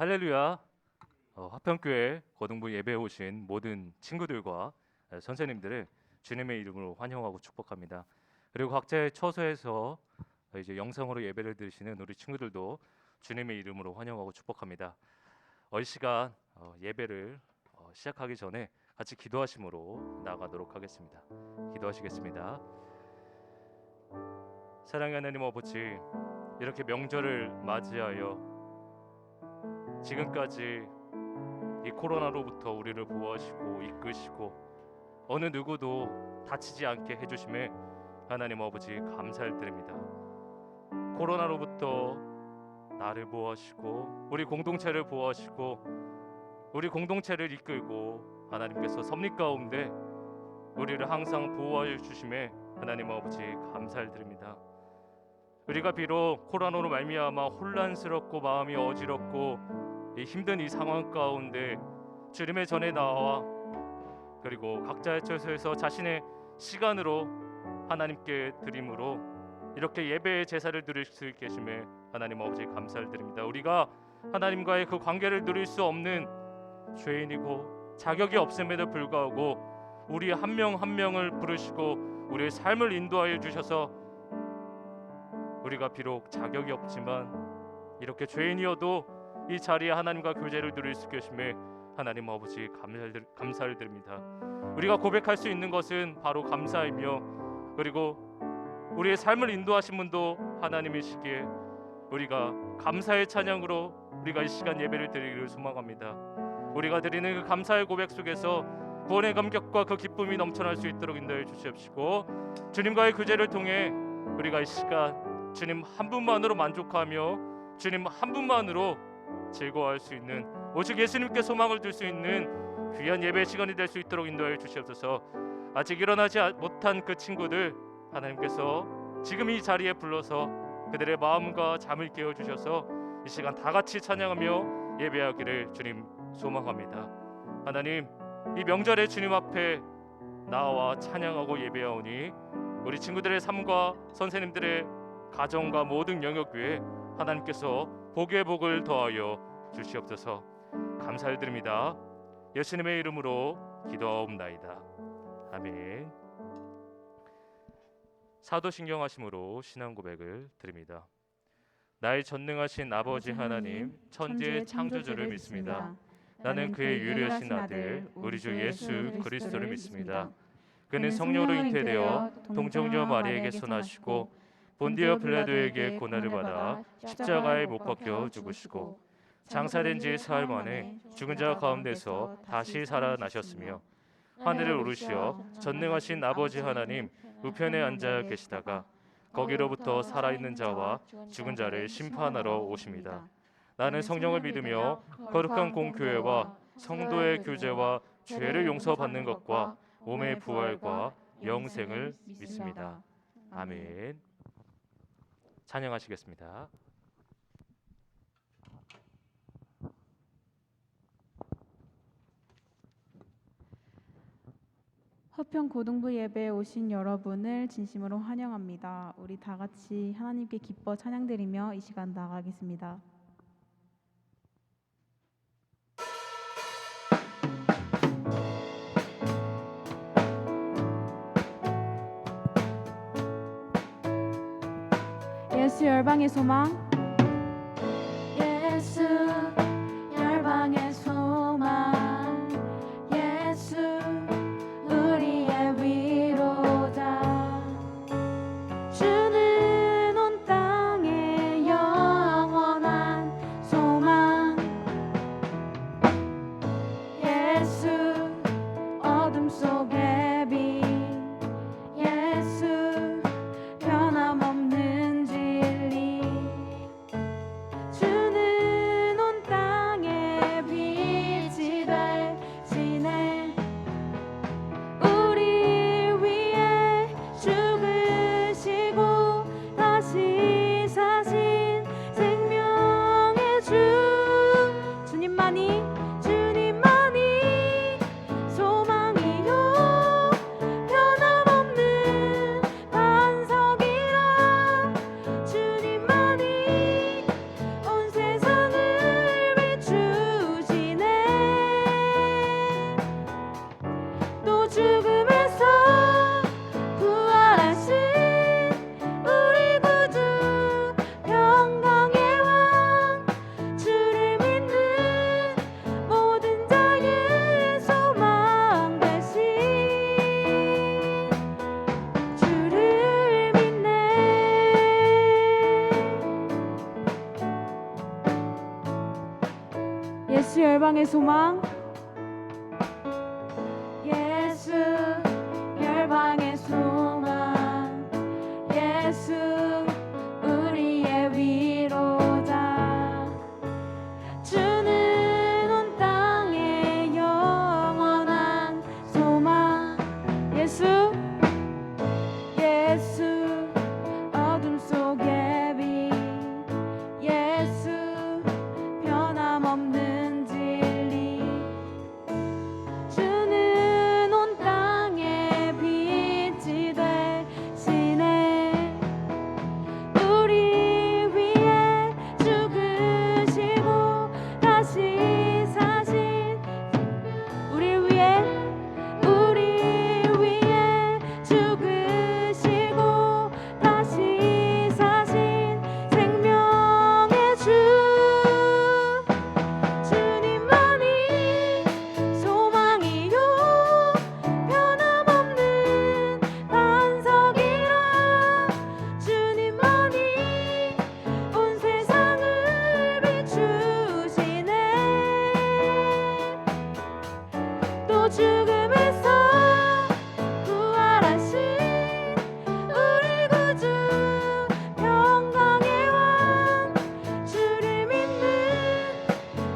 할렐루야. 화평교회 고등부 예배에 오신 모든 친구들과 선생님들을 주님의 이름으로 환영하고 축복합니다. 그리고 각자의 처소에서 이제 영상으로 예배를 드리시는 우리 친구들도 주님의 이름으로 환영하고 축복합니다. 이 시간 예배를 시작하기 전에 같이 기도하심으로 나아가도록 하겠습니다. 기도하시겠습니다. 사랑의 하나님 아버지, 이렇게 명절을 맞이하여 지금까지 이 코로나로부터 우리를 보호하시고 이끄시고 어느 누구도 다치지 않게 해주심에 하나님 아버지 감사를 드립니다. 코로나로부터 나를 보호하시고 우리 공동체를 보호하시고 우리 공동체를 이끌고 하나님께서 섭리 가운데 우리를 항상 보호하여 주심에 하나님 아버지 감사를 드립니다. 우리가 비록 코로나로 말미암아 혼란스럽고 마음이 어지럽고 이 힘든 이 상황 가운데 주님의 전에 나와 그리고 각자의 처소에서 자신의 시간으로 하나님께 드림으로 이렇게 예배의 제사를 드릴 수 있게 하심에 하나님 아버지 감사를 드립니다. 우리가 하나님과의 그 관계를 누릴 수 없는 죄인이고 자격이 없음에도 불구하고 우리 한 명 한 명을 부르시고 우리의 삶을 인도하여 주셔서 우리가 비록 자격이 없지만 이렇게 죄인이어도 이 자리에 하나님과 교제를 누릴 수 계심에 하나님 아버지 감사를 드립니다. 우리가 고백할 수 있는 것은 바로 감사이며 그리고 우리의 삶을 인도하신 분도 하나님이시기에 우리가 감사의 찬양으로 우리가 이 시간 예배를 드리기를 소망합니다. 우리가 드리는 그 감사의 고백 속에서 구원의 감격과 그 기쁨이 넘쳐날 수 있도록 인도해 주시옵시고 주님과의 교제를 통해 우리가 이 시간 주님 한 분만으로 만족하며 주님 한 분만으로 즐거워할 수 있는 오직 예수님께 소망을 둘 수 있는 귀한 예배 시간이 될 수 있도록 인도해 주시옵소서. 아직 일어나지 못한 그 친구들 하나님께서 지금 이 자리에 불러서 그들의 마음과 잠을 깨워 주셔서 이 시간 다 같이 찬양하며 예배하기를 주님 소망합니다. 하나님, 이 명절에 주님 앞에 나와 찬양하고 예배하오니 우리 친구들의 삶과 선생님들의 가정과 모든 영역 위에 하나님께서 복의 복을 더하여 주시옵소서. 감사를 드립니다. 예수님의 이름으로 기도하옵나이다. 아멘. 사도신경하심으로 신앙 고백을 드립니다. 나의 전능하신 아버지 하나님, 천지의 창조주를 믿습니다. 나는 그의 유일하신 아들 우리 주 예수 그리스도를 믿습니다. 그는 성령으로 잉태되어 동정녀 마리에게서 나시고 본디오 빌라도에게 고난을 받아 십자가에 못 박혀 죽으시고 장사된 지 사흘 만에 죽은 자 가운데서 다시 살아나셨으며 하늘을 오르시어 전능하신 아버지 하나님 우편에 앉아 계시다가 거기로부터 살아있는 자와 죽은 자를 심판하러 오십니다. 나는 성령을 믿으며 거룩한 공교회와 성도의 교제와 죄를 용서받는 것과 몸의 부활과 영생을 믿습니다. 아멘. 찬양하시겠습니다. 서편 고등부 예배에 오신 여러분을 진심으로 환영합니다. 우리 다 같이 하나님께 기뻐 찬양드리며 이 시간 나가겠습니다. 예수 열방의 소망, 예수 열방의 소망, 예수 우리의 위로자. 주는 온 땅의 영원한 소망, 예수 어둠 속의 빛, 예수 변함없는 진리. 주는 온 땅의 빛이 되시네. 우리 위해 죽으시고 다시 사신 생명의 주. 주님만이 소망이요 변함없는 반석이라. 주님만이 온 세상을 비추시네. 또 죽음에서 부활하신 우리 구주 평강의 왕. 주를 믿는 모든 자의 소망 되신. 주를 믿네. 예수 열방의 소망, 예수 열방의 소망, 예수 우리의 위로자. 주는 온 땅의 영원한 소망, 예수 어둠 속의 빛, 예수 변함없는 진리. 주는 온 땅의 빛이 되시네. 우리 위해 죽으시고 다시 사신. 우리 위해 죽으시고 다시 사신 생명의 주. 주님만이 소망이요 변함없는 반석이라. 주님만이 온 세상을 비추시네. 또 죽음에서 부활하신 우리 구주 평강의 왕. 주를 믿는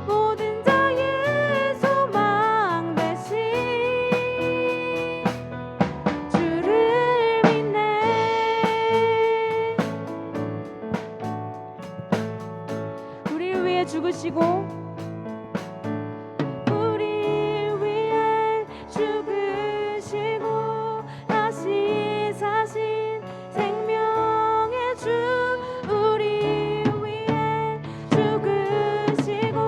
모든 자의 소망 되신. 주를 믿네. 우리를 위해 죽으시고 다시 사신 생명의 주. 우리 위해 죽으시고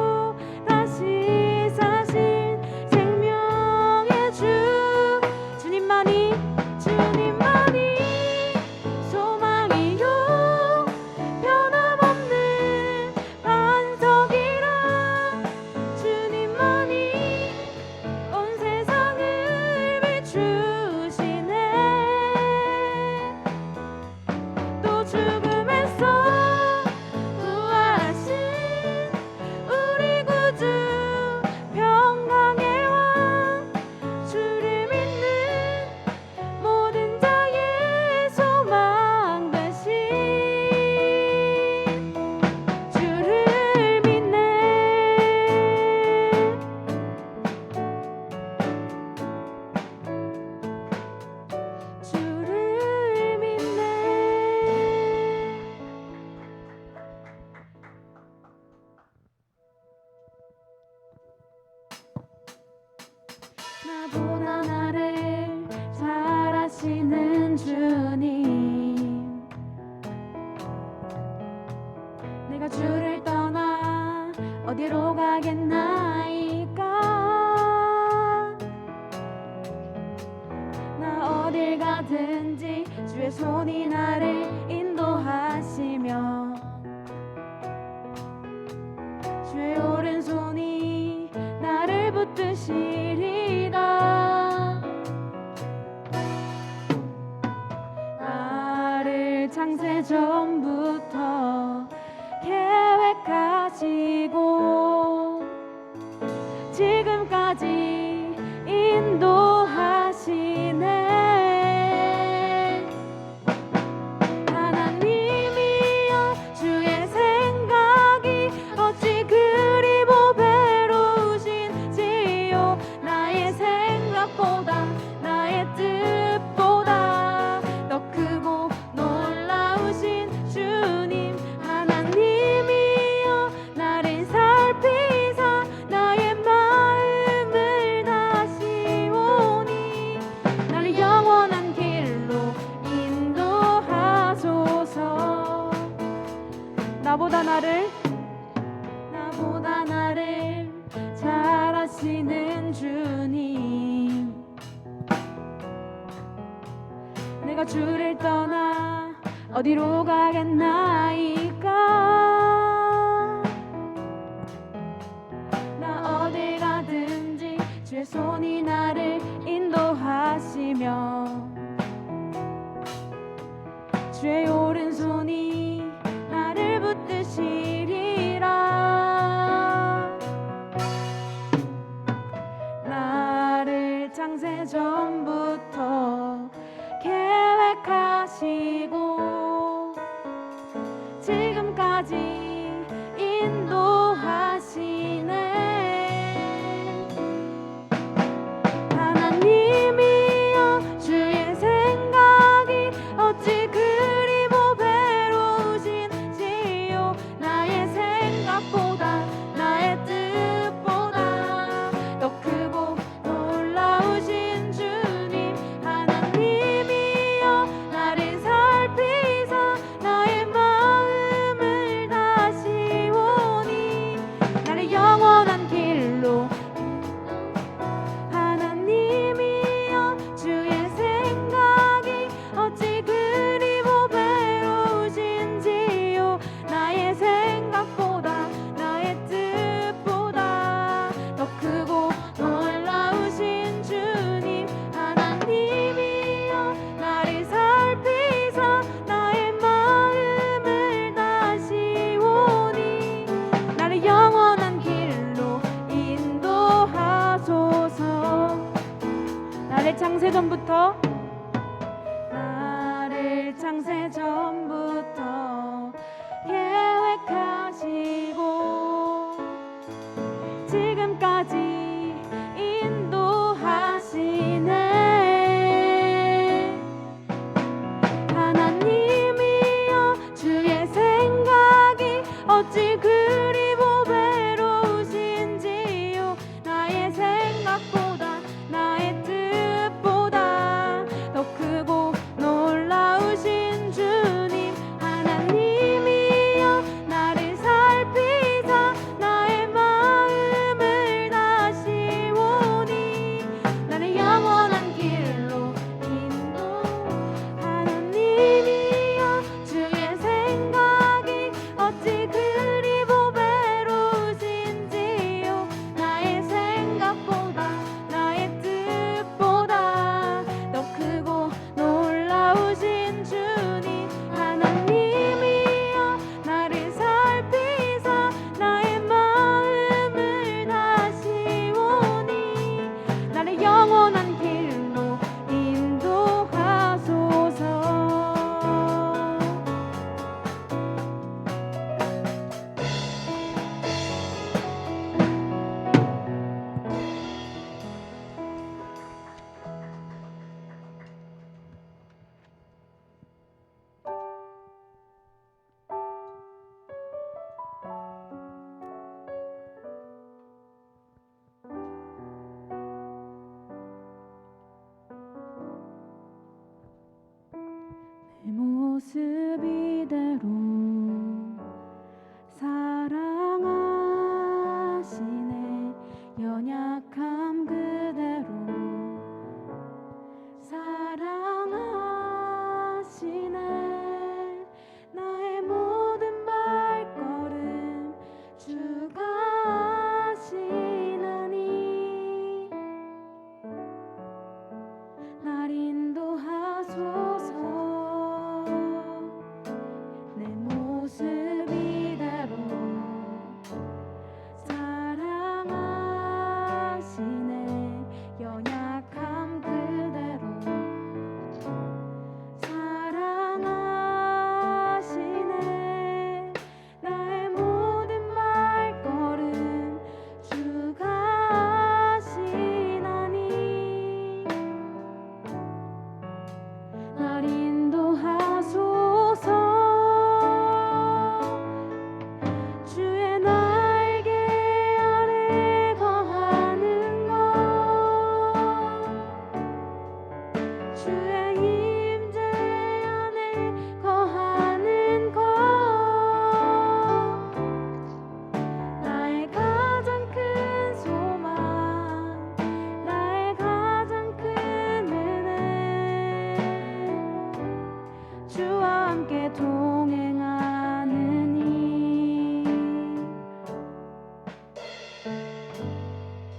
다시 사신 생명의 주. 주님만이 소망이요 변함없는 반석이라. 주님만이 온 세상을 비추시네. 또 죽음에서 부활하신 우리 구주 평강의 왕. 주를 믿는 모든 자의 소망 되신. 주를 믿네. 주를 믿네. 나보다 나를 잘하시는 주님, 내가 주를 떠나 어디로 가겠나이까. 나 어딜 가든지 주의 손이 나를 인도하시며 주의 오른손이 나를 붙드시리다. 나를 창세 전부터 계획하시고 지금까지 인도하시네. 하나님이여, 주의 생각이 어찌 그리 보배로우신지요. 나의 생각보다 나의 뜻보다 더 크고 놀라우신 주님. 하나님이여, 나를 살피사 나의 마음을 다시오니 나를 영원한 길로 인도하소서. 나보다 나를 잘하시는 주님, 내가 주를 떠나 어디로 가겠나이까. 나 어딜 가든지 주의 손이 나를 인도하시며 주의 오른손이 나를 붙드시리라. 나를 창세 전부터 계획하시고 지금까지 인도하시네.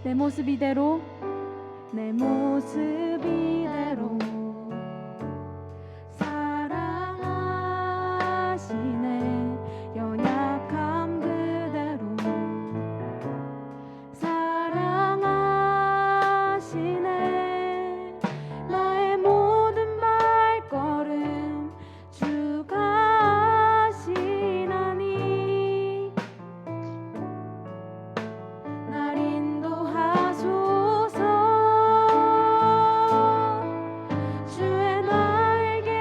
내 모습 이대로 내 모습 이대로 사랑하시네 연약함 그대로 사랑하시네 나의 모든 발걸음 주가 하시나니 날 인도하소서 주의 날개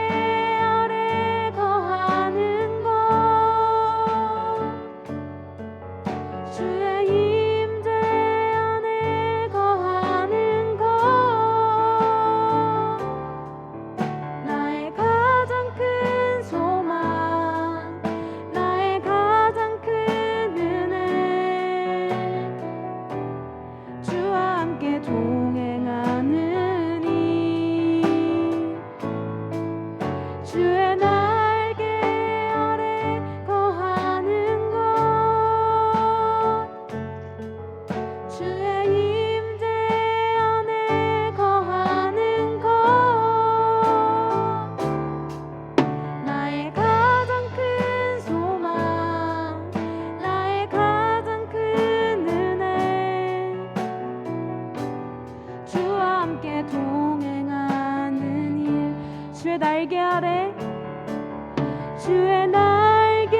아래 거하는 것 주의 임재 안에 거하는 것 나의 가장 큰 소망 나의 가장 큰 은혜 주와 함께 동행하느니 주의 날개 아래 거하는 것 주의 임재 안에 거하는 것 나의 가장 큰 소망 나의 가장 큰 은혜 주와 함께 동행하는 일 주의 날개 아래 주의 날개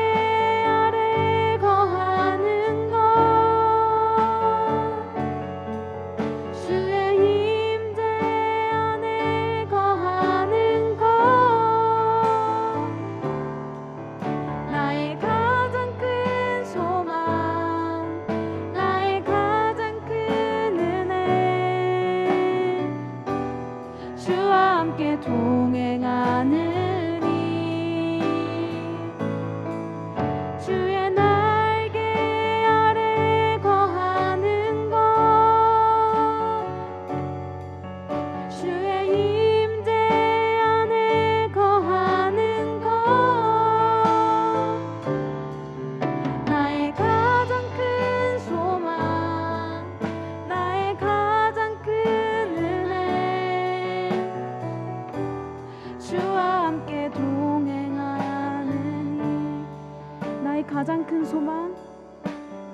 아래 거하는 것 주의 임재 안에 거하는 것 나의 가장 큰 소망 나의 가장 큰 은혜 주와 함께 동행하느니 주의 날개 아래 거하는 것 주의 임재 안에 거하는 것 나의 가장 큰 소망 나의 가장 큰 은혜 주와 함께 동행하느니 나의 가장 큰 소망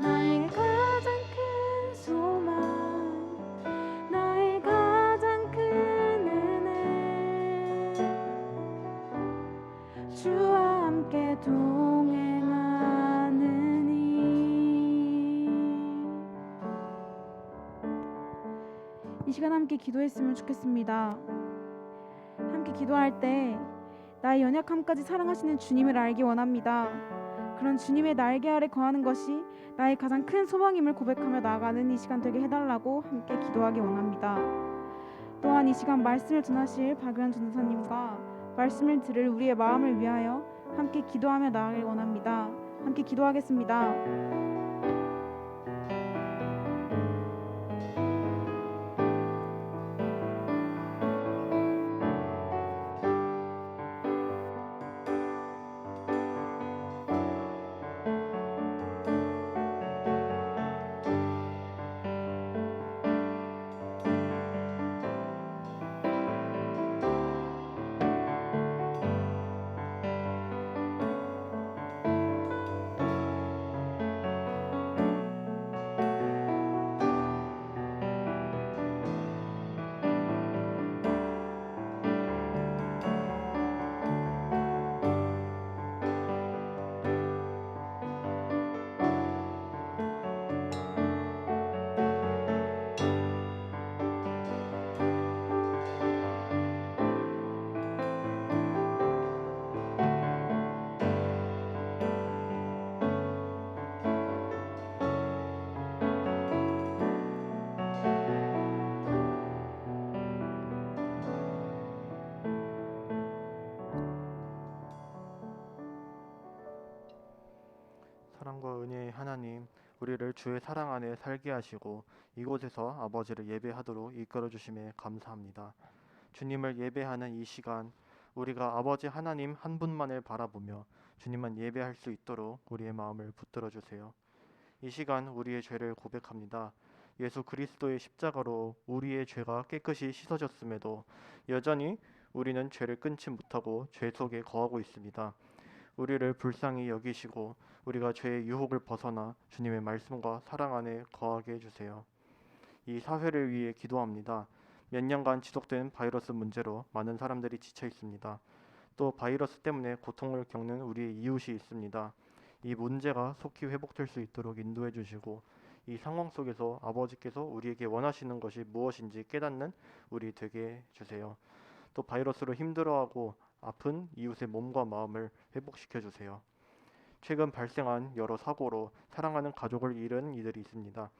나의 가장 큰 소망 나의 가장 큰 은혜 주와 함께 동행하느니 이 시간 함께 기도했으면 좋겠습니다. 함께 기도할 때 나의 연약함까지 사랑하시는 주님을 알기 원합니다. 그런 주님의 날개 아래 거하는 것이 나의 가장 큰 소망임을 고백하며 나아가는 이 시간 되게 해달라고 함께 기도하기 원합니다. 또한 이 시간 말씀을 전하실 박유한 전도사님과 말씀을 들을 우리의 마음을 위하여 함께 기도하며 나아가기 원합니다. 함께 기도하겠습니다. 사랑과 은혜의 하나님, 우리를 주의 사랑 안에 살게 하시고 이곳에서 아버지를 예배하도록 이끌어 주심에 감사합니다. 주님을 예배하는 이 시간, 우리가 아버지 하나님 한 분만을 바라보며 주님만 예배할 수 있도록 우리의 마음을 붙들어 주세요. 이 시간 우리의 죄를 고백합니다. 예수 그리스도의 십자가로 우리의 죄가 깨끗이 씻어졌음에도 여전히 우리는 죄를 끊지 못하고 죄 속에 거하고 있습니다. 우리를 불쌍히 여기시고 우리가 죄의 유혹을 벗어나 주님의 말씀과 사랑 안에 거하게 해주세요. 이 사회를 위해 기도합니다. 몇 년간 지속된 바이러스 문제로 많은 사람들이 지쳐 있습니다. 또 바이러스 때문에 고통을 겪는 우리의 이웃이 있습니다. 이 문제가 속히 회복될 수 있도록 인도해 주시고 이 상황 속에서 아버지께서 우리에게 원하시는 것이 무엇인지 깨닫는 우리 되게 해주세요. 또 바이러스로 힘들어하고 아픈 이웃의 몸과 마음을 회복시켜 주세요. 최근 발생한 여러 사고로 사랑하는 가족을 잃은 이들이 있습니다.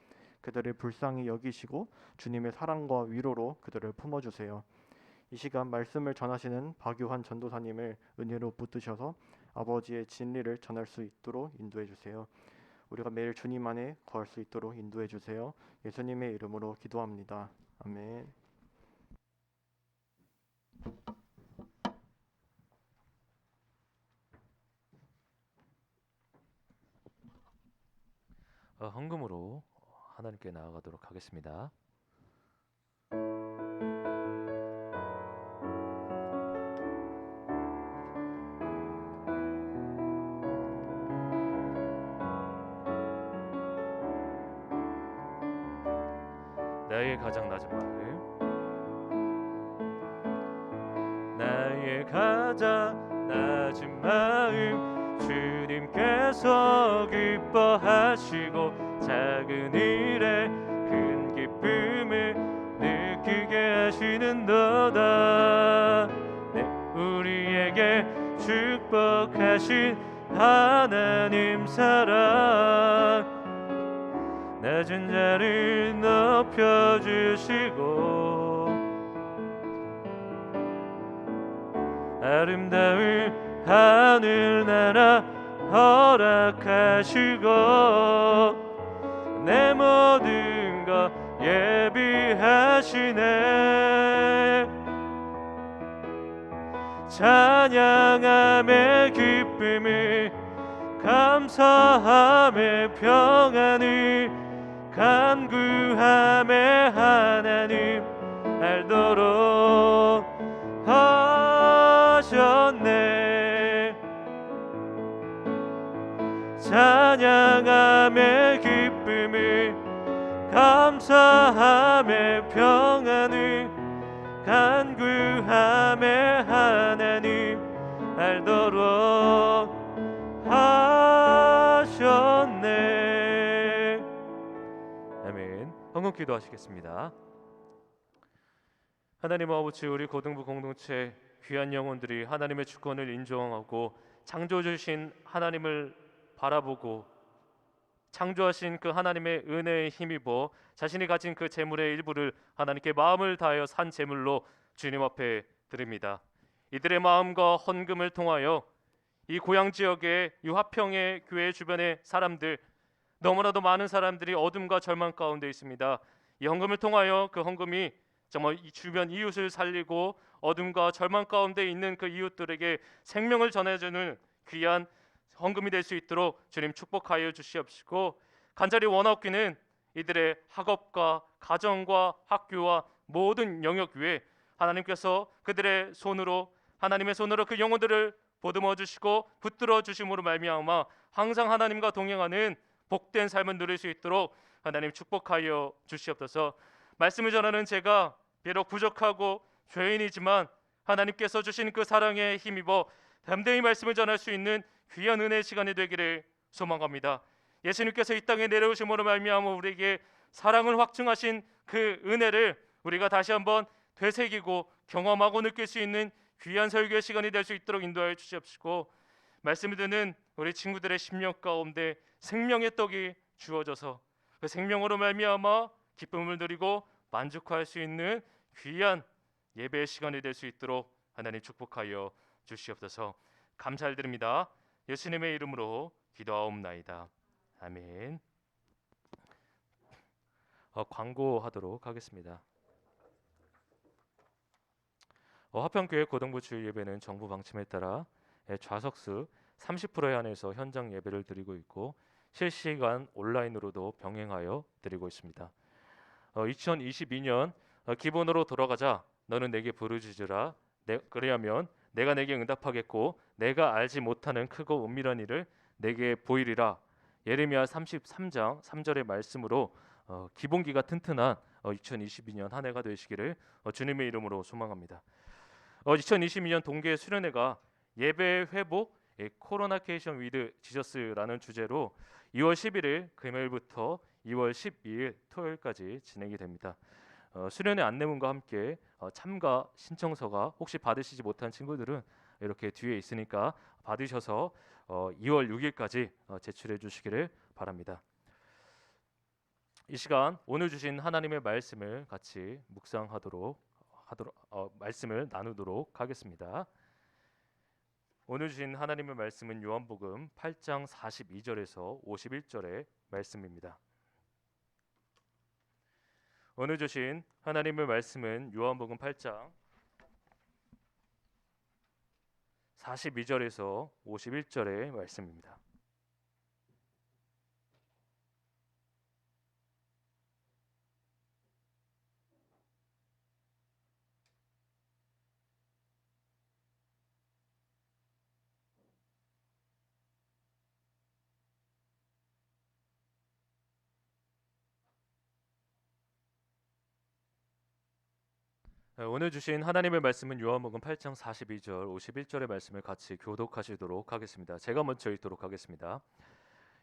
그들을 불쌍히 여기시고 주님의 사랑과 위로로 그들을 품어주세요. 이 시간 말씀을 전하시는 박유한 전도사님을 은혜로 붙드셔서 아버지의 진리를 전할 수 있도록 인도해 주세요. 우리가 매일 주님 안에 거할 수 있도록 인도해 주세요. 예수님의 이름으로 기도합니다. 아멘. 헌금으로 하나님께 나아가도록 하겠습니다. 나의 가장 낮은 마음, 나의 가장 낮은 마음, 주님께서 기뻐하시고 작은 일에 큰 기쁨을 느끼게 하시는 너다. 네, 우리에게 축복하신 하나님 사랑, 낮은 자를 높여주시고 아름다운 하늘나라 허락하시고 내 모든 것 예비하시네. 찬양함의 기쁨을 감사함의 평안을 간구함의 하나님 알도록 하셨네. 찬양함의 기쁨을 감사함의 평안을 간구함의 하나님 알도록 하셨네. 아멘. 헌금 기도하시겠습니다. 하나님 아버지, 우리 고등부 공동체 귀한 영혼들이 하나님의 주권을 인정하고 창조해 주신 하나님을 바라보고 창조하신 그 하나님의 은혜에 힘입어 자신이 가진 그 재물의 일부를 하나님께 마음을 다하여 산 재물로 주님 앞에 드립니다. 이들의 마음과 헌금을 통하여 이 고향 지역의 유화평의 교회 주변의 사람들, 너무나도 많은 사람들이 어둠과 절망 가운데 있습니다. 이 헌금을 통하여 그 헌금이 정말 이 주변 이웃을 살리고 어둠과 절망 가운데 있는 그 이웃들에게 생명을 전해주는 귀한 헌금이 될 수 있도록 주님 축복하여 주시옵시고, 간절히 원하옵기는 이들의 학업과 가정과 학교와 모든 영역 위에 하나님께서 그들의 손으로, 하나님의 손으로 그 영혼들을 보듬어 주시고 붙들어 주심으로 말미암아 항상 하나님과 동행하는 복된 삶을 누릴 수 있도록 하나님 축복하여 주시옵소서. 말씀을 전하는 제가 비록 부족하고 죄인이지만 하나님께서 주신 그 사랑에 힘입어 담대히 말씀을 전할 수 있는 귀한 은혜의 시간이 되기를 소망합니다. 예수님께서 이 땅에 내려오심으로 말미암아 우리에게 사랑을 확증하신 그 은혜를 우리가 다시 한번 되새기고 경험하고 느낄 수 있는 귀한 설교의 시간이 될 수 있도록 인도하여 주시옵시고, 말씀을 듣는 우리 친구들의 심령 가운데 생명의 떡이 주어져서 그 생명으로 말미암아 기쁨을 누리고 만족할 수 있는 귀한 예배의 시간이 될 수 있도록 하나님 축복하여 주시옵소서. 감사를 드립니다. 예수님의 이름으로 기도하옵나이다. 아멘. 광고하도록 하겠습니다. 화평교회 고등부 주일 예배는 정부 방침에 따라 좌석수 30%에 한해서 현장 예배를 드리고 있고 실시간 온라인으로도 병행하여 드리고 있습니다. 2022년 기본으로 돌아가자. 너는 내게 부르짖으라. 그리하면 내가 내게 응답하겠고 내가 알지 못하는 크고 은밀한 일을 내게 보이리라. 예레미야 33장 3절의 말씀으로 기본기가 튼튼한 2022년 한 해가 되시기를 주님의 이름으로 소망합니다. 2022년 동계 수련회가 예배 회복 코로나케이션 위드 지저스라는 주제로 2월 11일 금요일부터 2월 12일 토요일까지 진행이 됩니다. 수련회 안내문과 함께 참가 신청서가 혹시 받으시지 못한 친구들은 이렇게 뒤에 있으니까 받으셔서 2월 6일까지 제출해 주시기를 바랍니다. 이 시간 오늘 주신 하나님의 말씀을 같이 말씀을 나누도록 하겠습니다. 오늘 주신 하나님의 말씀은 요한복음 8장 42절에서 51절의 말씀입니다. 오늘 주신 하나님의 말씀은 요한복음 8장 42절에서 51절의 말씀입니다. 오늘 주신 하나님의 말씀은 요한복음 8장 42절 51절의 말씀을 같이 교독하시도록 하겠습니다. 제가 먼저 읽도록 하겠습니다.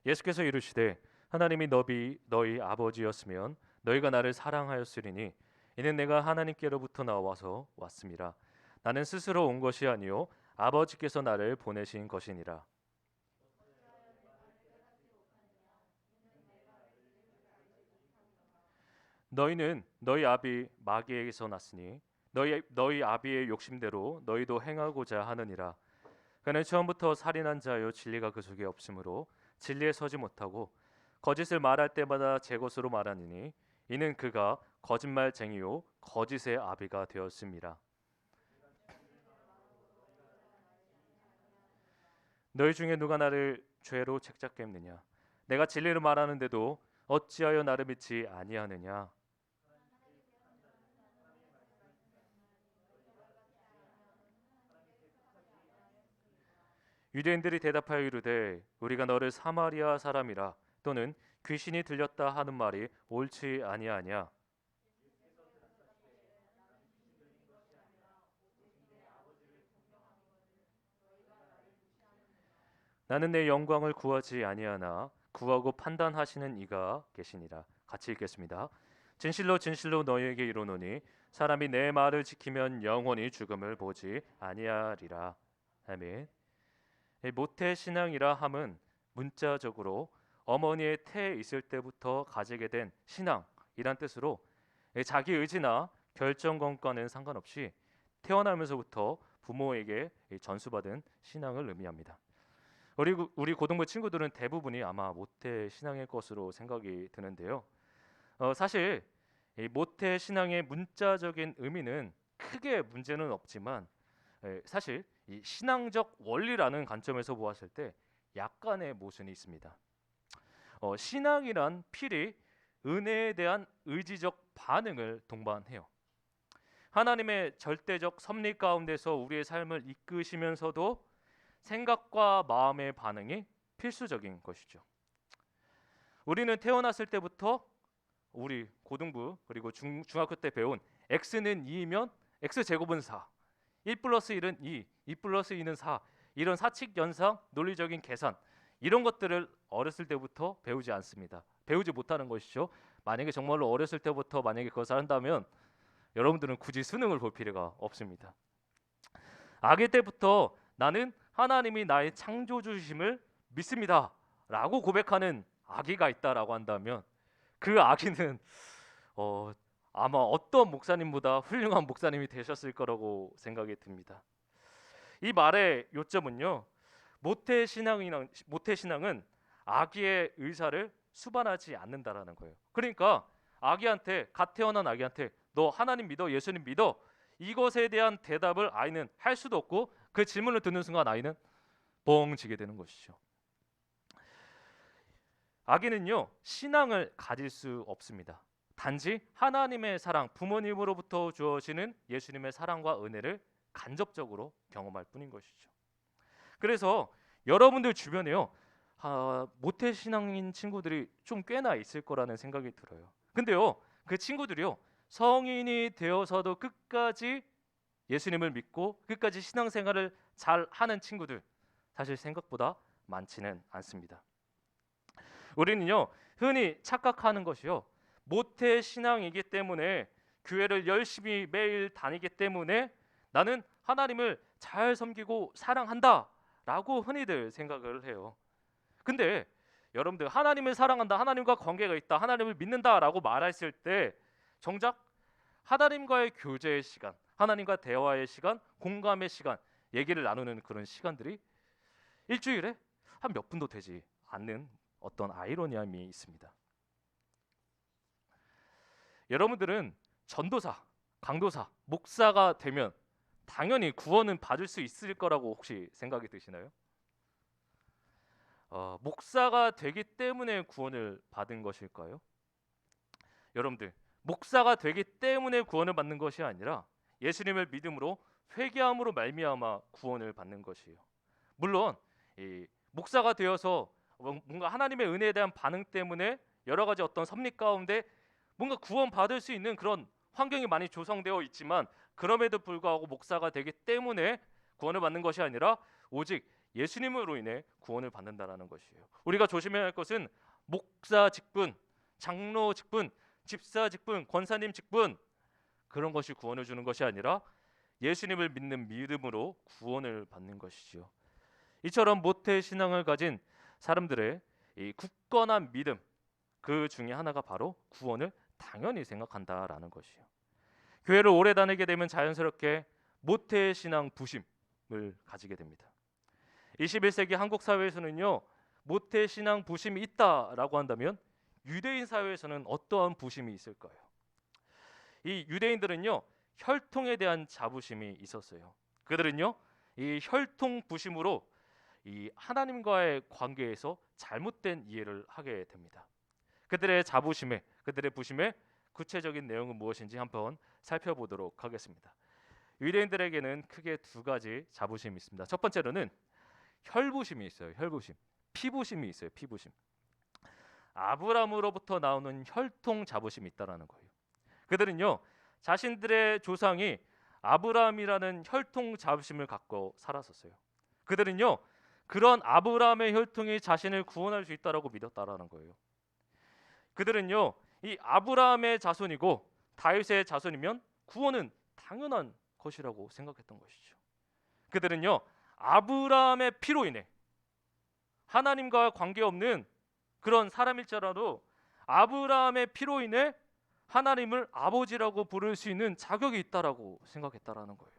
예수께서 이르시되 하나님이 너희 아버지였으면 너희가 나를 사랑하였으리니 이는 내가 하나님께로부터 나와서 왔음이라. 나는 스스로 온 것이 아니요 아버지께서 나를 보내신 것이니라. 너희는 너희 아비 마귀에게서 났으니 너희 아비의 욕심대로 너희도 행하고자 하느니라. 그는 처음부터 살인한 자요 진리가 그 속에 없으므로 진리에 서지 못하고 거짓을 말할 때마다 제 것으로 말하느니 이는 그가 거짓말쟁이요 거짓의 아비가 되었음이라. 너희 중에 누가 나를 죄로 책잡겠느냐? 내가 진리를 말하는데도 어찌하여 나를 믿지 아니하느냐? 유대인들이 대답하여 이르되 우리가 너를 사마리아 사람이라 또는 귀신이 들렸다 하는 말이 옳지 아니하냐? 나는 내 영광을 구하지 아니하나 구하고 판단하시는 이가 계시니라. 같이 읽겠습니다. 진실로 진실로 너희에게 이르노니 사람이 내 말을 지키면 영원히 죽음을 보지 아니하리라. 아멘. 모태 신앙이라 함은 문자적으로 어머니의 태에 있을 때부터 가지게 된 신앙이란 뜻으로 자기 의지나 결정권과는 상관없이 태어나면서부터 부모에게 전수받은 신앙을 의미합니다. 우리 고등부 친구들은 대부분이 아마 모태 신앙일 것으로 생각이 드는데요. 사실 이 모태 신앙의 문자적인 의미는 크게 문제는 없지만 사실 이 신앙적 원리라는 관점에서 보았을 때 약간의 모순이 있습니다. 신앙이란 필히 은혜에 대한 의지적 반응을 동반해요. 하나님의 절대적 섭리 가운데서 우리의 삶을 이끄시면서도 생각과 마음의 반응이 필수적인 것이죠. 우리는 태어났을 때부터 우리 고등부 그리고 중학교 때 배운 x는 2이면 x제곱은 4, 1 플러스 1은 2, 2 플러스 2는 4 이런 사칙 연상, 논리적인 계산 이런 것들을 어렸을 때부터 배우지 않습니다. 배우지 못하는 것이죠. 만약에 정말로 어렸을 때부터 만약에 그것을 한다면 여러분들은 굳이 수능을 볼 필요가 없습니다. 아기 때부터 나는 하나님이 나의 창조주심을 믿습니다 라고 고백하는 아기가 있다라고 한다면 그 아기는 아마 어떤 목사님보다 훌륭한 목사님이 되셨을 거라고 생각이 듭니다. 이 말의 요점은요, 모태 신앙은 아기의 의사를 수반하지 않는다라는 거예요. 그러니까 아기한테 갓 태어난 아기한테 너 하나님 믿어, 예수님 믿어 이것에 대한 대답을 아이는 할 수도 없고 그 질문을 듣는 순간 아이는 뻥지게 되는 것이죠. 아기는요 신앙을 가질 수 없습니다. 단지 하나님의 사랑, 부모님으로부터 주어지는 예수님의 사랑과 은혜를 간접적으로 경험할 뿐인 것이죠. 그래서 여러분들 주변에요, 모태신앙인 친구들이 좀 꽤나 있을 거라는 생각이 들어요. 근데요, 그 친구들이요, 성인이 되어서도 끝까지 예수님을 믿고 끝까지 신앙생활을 잘 하는 친구들 사실 생각보다 많지는 않습니다. 우리는요, 흔히 착각하는 것이요, 모태 신앙이기 때문에, 교회를 열심히 매일 다니기 때문에 나는 하나님을 잘 섬기고 사랑한다 라고 흔히들 생각을 해요. 근데 여러분들, 하나님을 사랑한다, 하나님과 관계가 있다, 하나님을 믿는다 라고 말했을 때 정작 하나님과의 교제의 시간, 하나님과 대화의 시간, 공감의 시간, 얘기를 나누는 그런 시간들이 일주일에 한 몇 분도 되지 않는 어떤 아이러니함이 있습니다. 여러분들은 전도사, 강도사, 목사가 되면 당연히 구원은 받을 수 있을 거라고 혹시 생각이 드시나요? 목사가 되기 때문에 구원을 받은 것일까요? 여러분들, 목사가 되기 때문에 구원을 받는 것이 아니라 예수님을 믿음으로 회개함으로 말미암아 구원을 받는 것이에요. 물론 이 목사가 되어서 뭔가 하나님의 은혜에 대한 반응 때문에 여러 가지 어떤 섭리 가운데 뭔가 구원 받을 수 있는 그런 환경이 많이 조성되어 있지만, 그럼에도 불구하고 목사가 되기 때문에 구원을 받는 것이 아니라 오직 예수님으로 인해 구원을 받는다라는 것이에요. 우리가 조심해야 할 것은 목사 직분, 장로 직분, 집사 직분, 권사님 직분, 그런 것이 구원을 주는 것이 아니라 예수님을 믿는 믿음으로 구원을 받는 것이지요. 이처럼 모태 신앙을 가진 사람들의 이 굳건한 믿음, 그 중에 하나가 바로 구원을 당연히 생각한다라는 것이에요. 교회를 오래 다니게 되면 자연스럽게 모태 신앙 부심을 가지게 됩니다. 21세기 한국 사회에서는요, 모태 신앙 부심이 있다라고 한다면 유대인 사회에서는 어떠한 부심이 있을까요? 이 유대인들은요, 혈통에 대한 자부심이 있었어요. 그들은요, 이 혈통 부심으로 이 하나님과의 관계에서 잘못된 이해를 하게 됩니다. 그들의 자부심에, 그들의 부심의 구체적인 내용은 무엇인지 한번 살펴보도록 하겠습니다. 유대인들에게는 크게 두 가지 자부심이 있습니다. 첫 번째로는 혈부심이 있어요. 혈부심. 피부심이 있어요. 피부심. 아브라함으로부터 나오는 혈통 자부심이 있다라는 거예요. 그들은요, 자신들의 조상이 아브라함이라는 혈통 자부심을 갖고 살았었어요. 그들은요, 그런 아브라함의 혈통이 자신을 구원할 수 있다라고 믿었다라는 거예요. 그들은요, 이 아브라함의 자손이고 다윗의 자손이면 구원은 당연한 것이라고 생각했던 것이죠. 그들은요, 아브라함의 피로 인해 하나님과 관계없는 그런 사람일지라도 아브라함의 피로 인해 하나님을 아버지라고 부를 수 있는 자격이 있다라고 생각했다라는 거예요.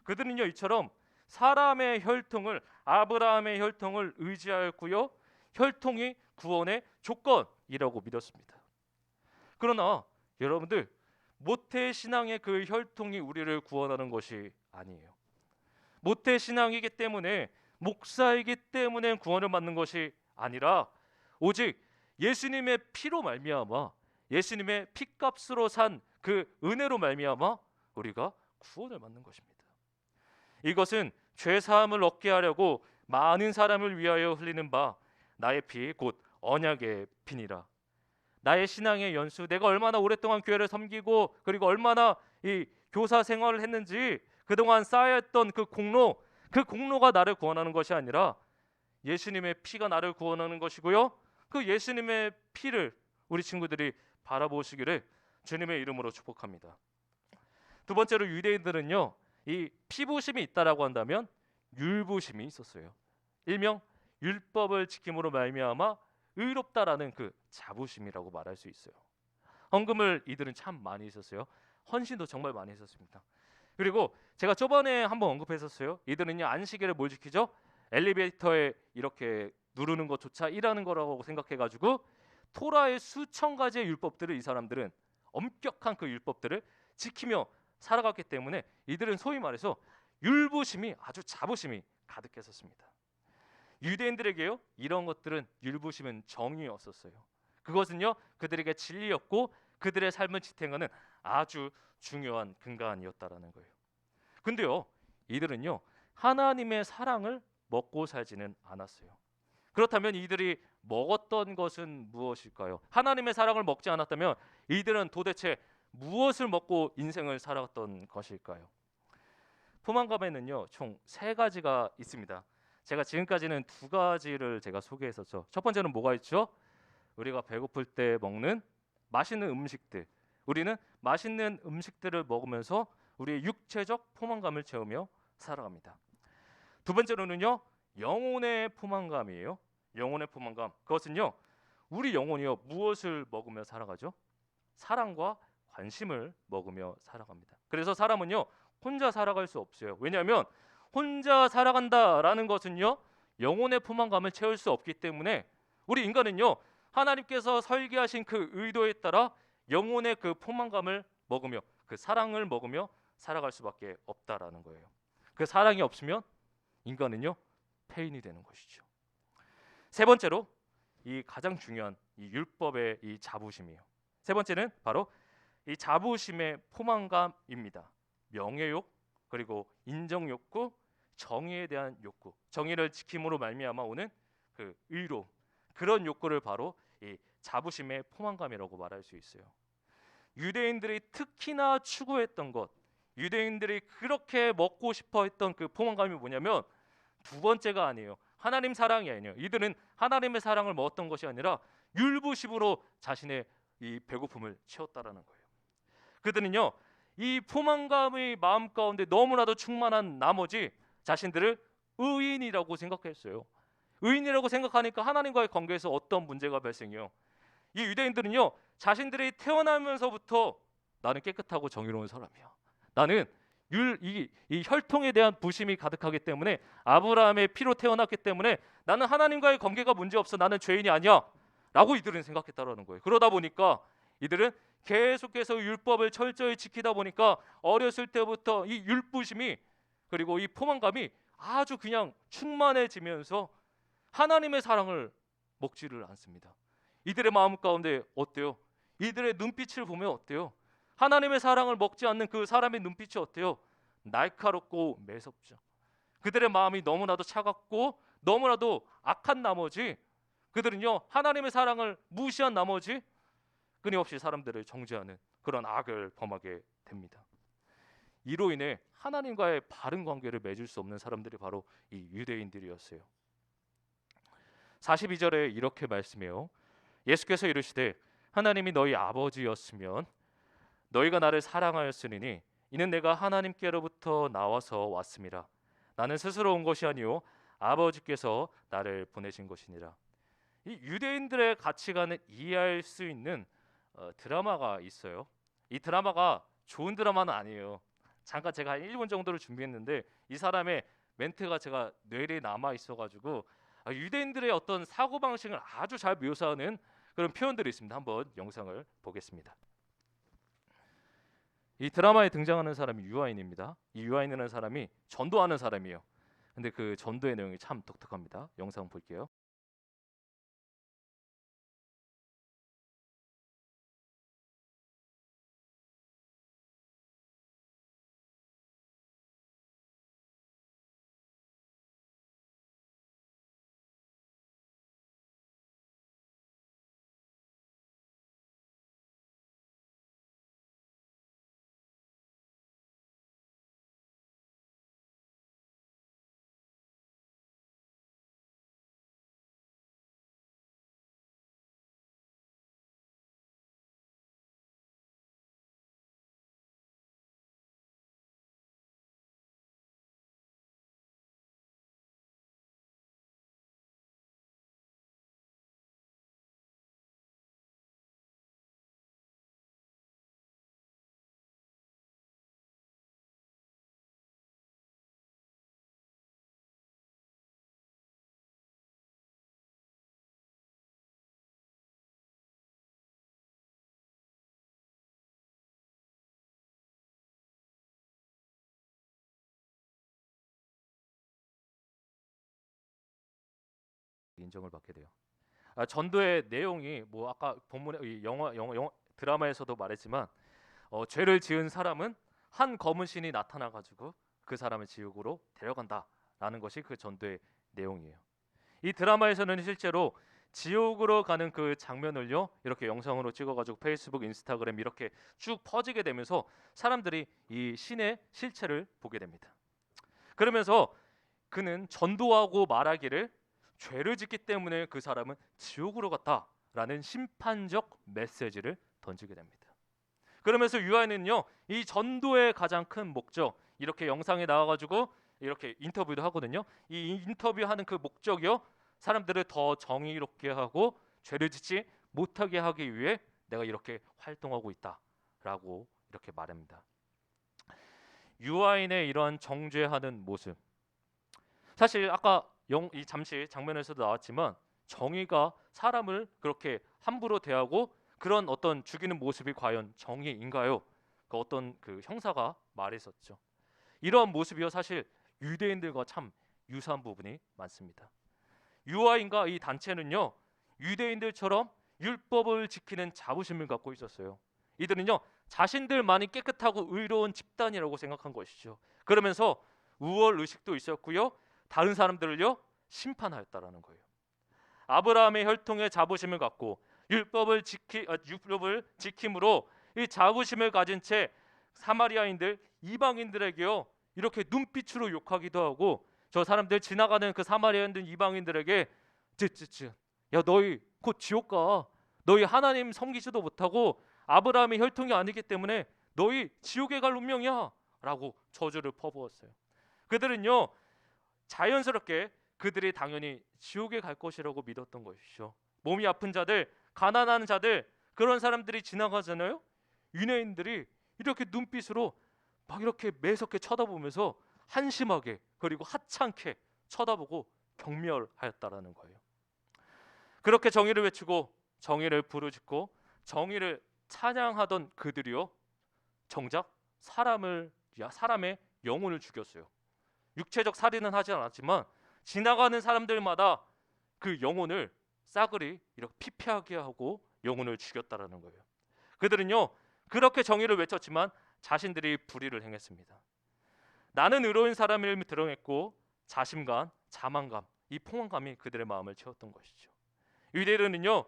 그들은요, 이처럼 사람의 혈통을, 아브라함의 혈통을 의지하였고요, 혈통이 구원의 조건이라고 믿었습니다. 그러나 여러분들, 모태 신앙의 그 혈통이 우리를 구원하는 것이 아니에요. 모태 신앙이기 때문에, 목사이기 때문에 구원을 받는 것이 아니라 오직 예수님의 피로 말미암아, 예수님의 피값으로 산 그 은혜로 말미암아 우리가 구원을 받는 것입니다. 이것은 죄 사함을 얻게 하려고 많은 사람을 위하여 흘리는 바 나의 피 곧 언약의 피니라. 나의 신앙의 연수, 내가 얼마나 오랫동안 교회를 섬기고 그리고 얼마나 이 교사 생활을 했는지 그동안 쌓여있던 그 공로가 나를 구원하는 것이 아니라 예수님의 피가 나를 구원하는 것이고요, 그 예수님의 피를 우리 친구들이 바라보시기를 주님의 이름으로 축복합니다. 두 번째로, 유대인들은요, 이 피부심이 있다라고 한다면 율부심이 있었어요. 일명 율법을 지킴으로 말미암아 의롭다라는 그 자부심이라고 말할 수 있어요. 헌금을 이들은 참 많이 했었어요. 헌신도 정말 많이 했었습니다. 그리고 제가 저번에 한번 언급했었어요. 이들은요, 안식일에 뭘 지키죠? 엘리베이터에 이렇게 누르는 것조차 일하는 거라고 생각해가지고 토라의 수천 가지의 율법들을 이 사람들은, 엄격한 그 율법들을 지키며 살아갔기 때문에 이들은 소위 말해서 율부심이, 아주 자부심이 가득했었습니다. 유대인들에게요, 이런 것들은, 율부심은 정이었었어요. 그것은요 그들에게 진리였고 그들의 삶을 지탱하는 아주 중요한 근간이었다라는 거예요. 근데요 이들은요 하나님의 사랑을 먹고 살지는 않았어요. 그렇다면 이들이 먹었던 것은 무엇일까요? 하나님의 사랑을 먹지 않았다면 이들은 도대체 무엇을 먹고 인생을 살았던 것일까요? 포만감에는요 총 세 가지가 있습니다. 제가 지금까지는 두 가지를 제가 소개했었죠. 첫 번째는 뭐가 있죠? 우리가 배고플 때 먹는 맛있는 음식들. 우리는 맛있는 음식들을 먹으면서 우리의 육체적 포만감을 채우며 살아갑니다. 두 번째로는요 영혼의 포만감이에요. 영혼의 포만감. 그것은요 우리 영혼이요 무엇을 먹으며 살아가죠? 사랑과 관심을 먹으며 살아갑니다. 그래서 사람은요 혼자 살아갈 수 없어요. 왜냐하면 혼자 살아간다라는 것은요 영혼의 포만감을 채울 수 없기 때문에 우리 인간은요 하나님께서 설계하신 그 의도에 따라 영혼의 그 포만감을 먹으며 그 사랑을 먹으며 살아갈 수밖에 없다라는 거예요. 그 사랑이 없으면 인간은요 폐인이 되는 것이죠. 세 번째로 이 가장 중요한 이 율법의 이 자부심이에요. 세 번째는 바로 이 자부심의 포만감입니다. 명예욕 그리고 인정욕구, 정의에 대한 욕구, 정의를 지킴으로 말미암아 오는 그 의로움, 그런 욕구를 바로 이 자부심의 포만감이라고 말할 수 있어요. 유대인들이 특히나 추구했던 것, 유대인들이 그렇게 먹고 싶어했던 그 포만감이 뭐냐면 두 번째가 아니에요. 하나님 사랑이 아니에요. 이들은 하나님의 사랑을 먹었던 것이 아니라 율부심으로 자신의 이 배고픔을 채웠다라는 거예요. 그들은요 이 포만감의 마음 가운데 너무나도 충만한 나머지 자신들을 의인이라고 생각했어요. 의인이라고 생각하니까 하나님과의 관계에서 어떤 문제가 발생해요? 이 유대인들은요 자신들이 태어나면서부터 나는 깨끗하고 정의로운 사람이야. 나는 이 혈통에 대한 부심이 가득하기 때문에 아브라함의 피로 태어났기 때문에 나는 하나님과의 관계가 문제없어. 나는 죄인이 아니야 라고 이들은 생각했다라는 거예요. 그러다 보니까 이들은 계속해서 율법을 철저히 지키다 보니까 어렸을 때부터 이 율부심이 그리고 이 포만감이 아주 그냥 충만해지면서 하나님의 사랑을 먹지를 않습니다. 이들의 마음 가운데 어때요? 이들의 눈빛을 보면 어때요? 하나님의 사랑을 먹지 않는 그 사람의 눈빛이 어때요? 날카롭고 매섭죠. 그들의 마음이 너무나도 차갑고 너무나도 악한 나머지 그들은요 하나님의 사랑을 무시한 나머지 끊임없이 사람들을 정죄하는 그런 악을 범하게 됩니다. 이로 인해 하나님과의 바른 관계를 맺을 수 없는 사람들이 바로 이 유대인들이었어요. 42절에 이렇게 말씀해요. 예수께서 이르시되 하나님이 너희 아버지였으면 너희가 나를 사랑하였으니 이는 내가 하나님께로부터 나와서 왔음이라. 나는 스스로 온 것이 아니요 아버지께서 나를 보내신 것이니라. 이 유대인들의 가치관을 이해할 수 있는 드라마가 있어요. 이 드라마가 좋은 드라마는 아니에요. 잠깐 제가 한 1분 정도를 준비했는데 이 사람의 멘트가 제가 뇌리에 남아 있어가지고 유대인들의 어떤 사고방식을 아주 잘 묘사하는 그런 표현들이 있습니다. 한번 영상을 보겠습니다. 이 드라마에 등장하는 사람이 유아인입니다. 이 유아인이라는 사람이 전도하는 사람이에요. 근데 그 전도의 내용이 참 독특합니다. 영상 볼게요. 인정을 받게 돼요. 전도의 내용이 뭐 아까 본문에 이 영화 드라마에서도 말했지만 죄를 지은 사람은 한 검은 신이 나타나 가지고 그 사람을 지옥으로 데려간다라는 것이 그 전도의 내용이에요. 이 드라마에서는 실제로 지옥으로 가는 그 장면을요 이렇게 영상으로 찍어가지고 페이스북, 인스타그램 이렇게 쭉 퍼지게 되면서 사람들이 이 신의 실체를 보게 됩니다. 그러면서 그는 전도하고 말하기를 죄를 짓기 때문에 그 사람은 지옥으로 갔다라는 심판적 메시지를 던지게 됩니다. 그러면서 유아인은요 이 전도의 가장 큰 목적, 이렇게 영상에 나와가지고 이렇게 인터뷰도 하거든요. 이 인터뷰하는 그 목적이요 사람들을 더 정의롭게 하고 죄를 짓지 못하게 하기 위해 내가 이렇게 활동하고 있다라고 이렇게 말합니다. 유아인의 이러한 정죄하는 모습, 사실 아까 이 잠시 장면에서도 나왔지만 정의가 사람을 그렇게 함부로 대하고 그런 어떤 죽이는 모습이 과연 정의인가요? 그 어떤 그 형사가 말했었죠. 이러한 모습이요 사실 유대인들과 참 유사한 부분이 많습니다. 유아인과 이 단체는요 유대인들처럼 율법을 지키는 자부심을 갖고 있었어요. 이들은요 자신들만이 깨끗하고 의로운 집단이라고 생각한 것이죠. 그러면서 우월 의식도 있었고요 다른 사람들을요 심판하였다라는 거예요. 아브라함의 혈통의 자부심을 갖고 율법을 지킴으로 이 자부심을 가진 채 사마리아인들, 이방인들에게요 이렇게 눈빛으로 욕하기도 하고, 저 사람들 지나가는 그 사마리아인들, 이방인들에게 야 너희 곧 지옥 가, 너희 하나님 섬기지도 못하고 아브라함의 혈통이 아니기 때문에 너희 지옥에 갈 운명이야 라고 저주를 퍼부었어요. 그들은요 자연스럽게 그들이 당연히 지옥에 갈 것이라고 믿었던 것이죠. 몸이 아픈 자들, 가난한 자들, 그런 사람들이 지나가잖아요. 유대인들이 이렇게 눈빛으로 막 이렇게 매섭게 쳐다보면서 한심하게 그리고 하찮게 쳐다보고 경멸하였다라는 거예요. 그렇게 정의를 외치고 정의를 부르짖고 정의를 찬양하던 그들이요 정작 사람의 영혼을 죽였어요. 육체적 살인은 하지 않았지만 지나가는 사람들마다 그 영혼을 싸그리 이렇게 피폐하게 하고 영혼을 죽였다라는 거예요. 그들은요 그렇게 정의를 외쳤지만 자신들이 불의를 행했습니다. 나는 의로운 사람임을 드러냈고 자신감, 자만감, 이 포만감이 그들의 마음을 채웠던 것이죠. 유대인은요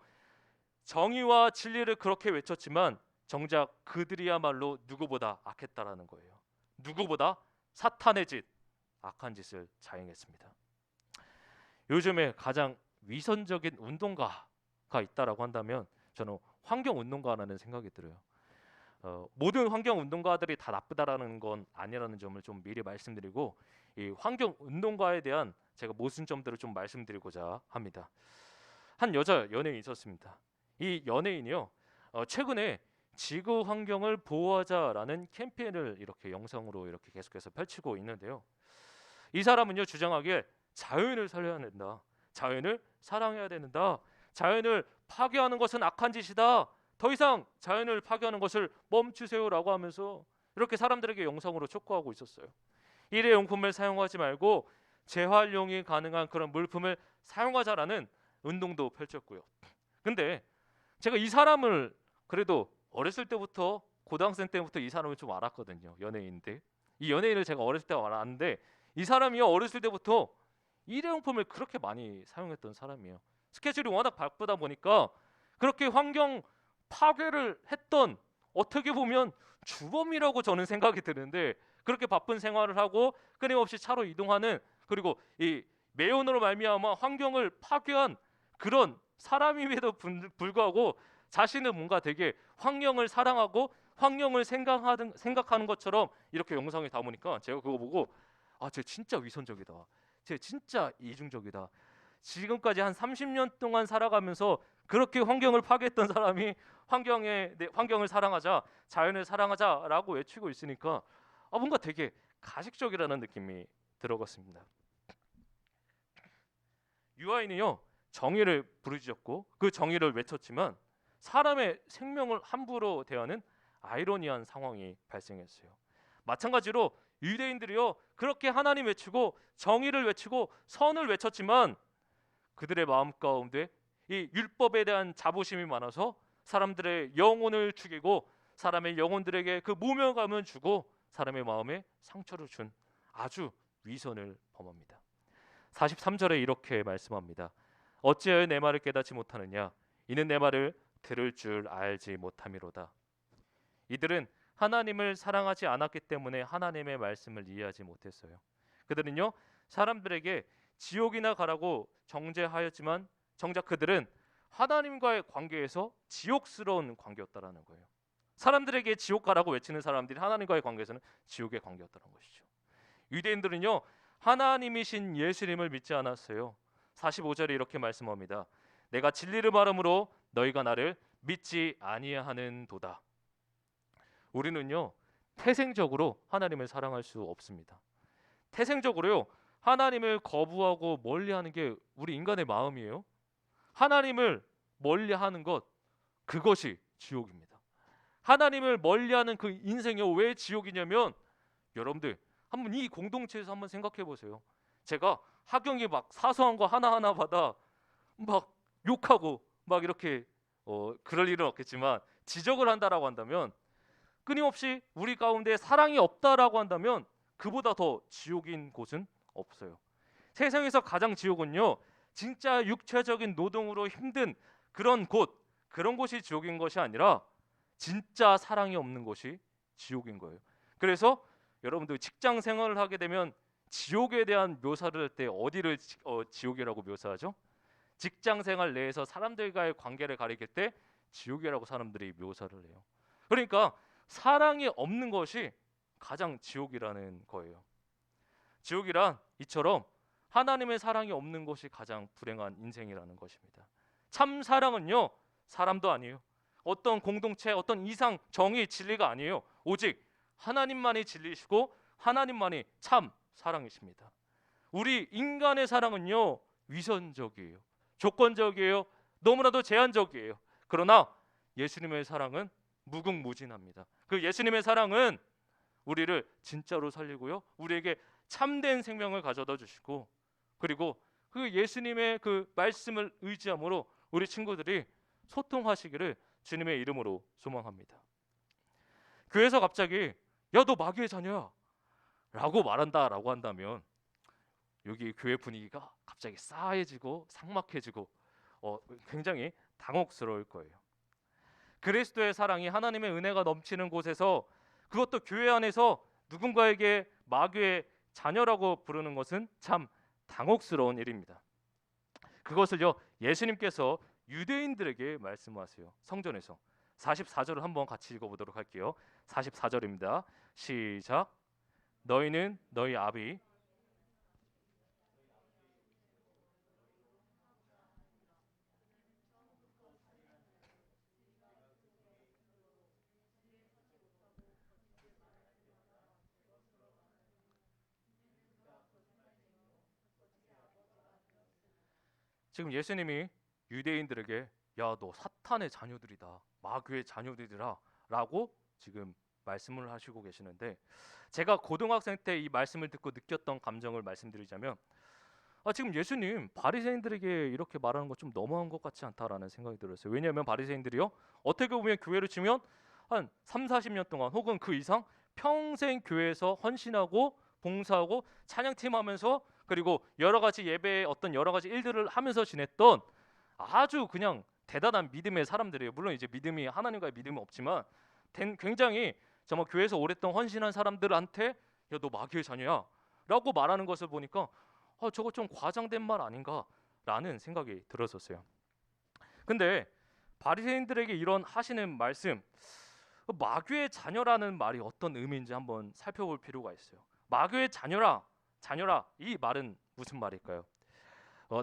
정의와 진리를 그렇게 외쳤지만 정작 그들이야말로 누구보다 악했다라는 거예요. 누구보다 사탄의 짓, 악한 짓을 자행했습니다. 요즘에 가장 위선적인 운동가가 있다라고 한다면 저는 환경운동가라는 생각이 들어요. 모든 환경운동가들이 다 나쁘다라는 건 아니라는 점을 좀 미리 말씀드리고, 이 환경운동가에 대한 제가 모순점들을 좀 말씀드리고자 합니다. 한 여자 연예인이 있었습니다. 이 연예인이요 최근에 지구 환경을 보호하자라는 캠페인을 이렇게 영상으로 이렇게 계속해서 펼치고 있는데요. 이 사람은요 주장하기에 자연을 살려야 된다, 자연을 사랑해야 된다, 자연을 파괴하는 것은 악한 짓이다, 더 이상 자연을 파괴하는 것을 멈추세요라고 하면서 이렇게 사람들에게 영상으로 촉구하고 있었어요. 일회용품을 사용하지 말고 재활용이 가능한 그런 물품을 사용하자라는 운동도 펼쳤고요. 근데 제가 이 사람을 그래도 어렸을 때부터, 고등학생 때부터 이 사람을 좀 알았거든요. 연예인인데 이 연예인을 제가 어렸을 때 알았는데 이 사람이요 어렸을 때부터 일회용품을 그렇게 많이 사용했던 사람이에요. 스케줄이 워낙 바쁘다 보니까 그렇게 환경 파괴를 했던, 어떻게 보면 주범이라고 저는 생각이 드는데, 그렇게 바쁜 생활을 하고 끊임없이 차로 이동하는, 그리고 이 매연으로 말미암아 환경을 파괴한 그런 사람임에도 불구하고 자신은 뭔가 되게 환경을 사랑하고 환경을 생각하는 것처럼 이렇게 영상에 담으니까 제가 그거 보고 쟤 진짜 위선적이다, 쟤 진짜 이중적이다. 지금까지 한 30년 동안 살아가면서 그렇게 환경을 파괴했던 사람이 환경을 사랑하자, 자연을 사랑하자라고 외치고 있으니까 뭔가 되게 가식적이라는 느낌이 들어갔습니다. 유아인이요 정의를 부르짖었고 그 정의를 외쳤지만 사람의 생명을 함부로 대하는 아이러니한 상황이 발생했어요. 마찬가지로 유대인들이요 그렇게 하나님 외치고 정의를 외치고 선을 외쳤지만 그들의 마음 가운데 이 율법에 대한 자부심이 많아서 사람들의 영혼을 죽이고 사람의 영혼들에게 그 모멸감을 주고 사람의 마음에 상처를 준 아주 위선을 범합니다. 43절에 이렇게 말씀합니다. 어찌하여 내 말을 깨닫지 못하느냐? 이는 내 말을 들을 줄 알지 못함이로다. 이들은 하나님을 사랑하지 않았기 때문에 하나님의 말씀을 이해하지 못했어요. 그들은요, 사람들에게 지옥이나 가라고 정죄하였지만 정작 그들은 하나님과의 관계에서 지옥스러운 관계였다라는 거예요. 사람들에게 지옥 가라고 외치는 사람들이 하나님과의 관계에서는 지옥의 관계였다는 것이죠. 유대인들은요, 하나님이신 예수님을 믿지 않았어요. 45절에 이렇게 말씀합니다. 내가 진리를 말함으로 너희가 나를 믿지 아니하는도다. 우리는요, 태생적으로 하나님을 사랑할 수 없습니다. 태생적으로요, 하나님을 거부하고 멀리하는 게 우리 인간의 마음이에요. 하나님을 멀리하는 것, 그것이 지옥입니다. 하나님을 멀리하는 그 인생이 왜 지옥이냐면, 여러분들 한번 이 공동체에서 한번 생각해 보세요. 제가 하경이 막 사소한 거 하나하나마다 막 욕하고 막 이렇게 그럴 일은 없겠지만 지적을 한다라고 한다면, 끊임없이 우리 가운데 사랑이 없다라고 한다면 그보다 더 지옥인 곳은 없어요. 세상에서 가장 지옥은요, 진짜 육체적인 노동으로 힘든 그런 곳, 그런 곳이 지옥인 것이 아니라 진짜 사랑이 없는 곳이 지옥인 거예요. 그래서 여러분들 직장 생활을 하게 되면 지옥에 대한 묘사를 할 때 어디를 지옥이라고 묘사하죠? 직장 생활 내에서 사람들과의 관계를 가리킬 때 지옥이라고 사람들이 묘사를 해요. 그러니까 사랑이 없는 것이 가장 지옥이라는 거예요. 지옥이란 이처럼 하나님의 사랑이 없는 것이 가장 불행한 인생이라는 것입니다. 참 사랑은요, 사람도 아니에요. 어떤 공동체, 어떤 이상, 정의, 진리가 아니에요. 오직 하나님만이 진리시고 하나님만이 참 사랑이십니다. 우리 인간의 사랑은요, 위선적이에요. 조건적이에요. 너무나도 제한적이에요. 그러나 예수님의 사랑은 무궁무진합니다. 그 예수님의 사랑은 우리를 진짜로 살리고요, 우리에게 참된 생명을 가져다 주시고, 그리고 그 예수님의 그 말씀을 의지함으로 우리 친구들이 소통하시기를 주님의 이름으로 소망합니다. 교회에서 갑자기 야, 너 마귀의 자녀야 라고 말한다라고 한다면 여기 교회 분위기가 갑자기 싸해지고 삭막해지고 굉장히 당혹스러울 거예요. 그리스도의 사랑이, 하나님의 은혜가 넘치는 곳에서, 그것도 교회 안에서 누군가에게 마귀의 자녀라고 부르는 것은 참 당혹스러운 일입니다. 그것을요, 예수님께서 유대인들에게 말씀하세요. 성전에서 44절을 한번 같이 읽어보도록 할게요. 44절입니다. 시작. 너희는 너희 아비 지금 예수님이 유대인들에게 야, 너 사탄의 자녀들이다, 마귀의 자녀들이라 라고 지금 말씀을 하시고 계시는데, 제가 고등학생 때 이 말씀을 듣고 느꼈던 감정을 말씀드리자면, 지금 예수님 바리새인들에게 이렇게 말하는 거 좀 너무한 것 같지 않다라는 생각이 들었어요. 왜냐하면 바리새인들이요, 어떻게 보면 교회를 치면 한 3, 40년 동안 혹은 그 이상 평생 교회에서 헌신하고 봉사하고 찬양팀 하면서, 그리고 여러 가지 예배의 어떤 여러 가지 일들을 하면서 지냈던 아주 그냥 대단한 믿음의 사람들이에요. 물론 이제 믿음이, 하나님과의 믿음이 없지만 굉장히 정말 교회에서 오랫동안 헌신한 사람들한테 야, 너 마귀의 자녀야 라고 말하는 것을 보니까 저거 좀 과장된 말 아닌가라는 생각이 들었었어요. 근데 바리새인들에게 이런 하시는 말씀, 마귀의 자녀라는 말이 어떤 의미인지 한번 살펴볼 필요가 있어요. 마귀의 자녀라 이 말은 무슨 말일까요?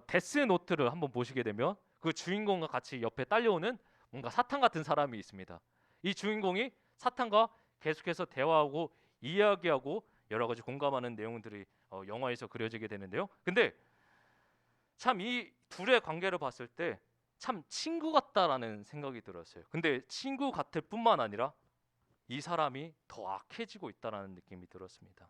데스노트를 한번 보시게 되면 그 주인공과 같이 옆에 딸려오는 뭔가 사탄 같은 사람이 있습니다. 이 주인공이 사탄과 계속해서 대화하고 이야기하고 여러 가지 공감하는 내용들이 영화에서 그려지게 되는데요. 근데 참 이 둘의 관계를 봤을 때 참 친구 같다라는 생각이 들었어요. 근데 친구 같을 뿐만 아니라 이 사람이 더 악해지고 있다라는 느낌이 들었습니다.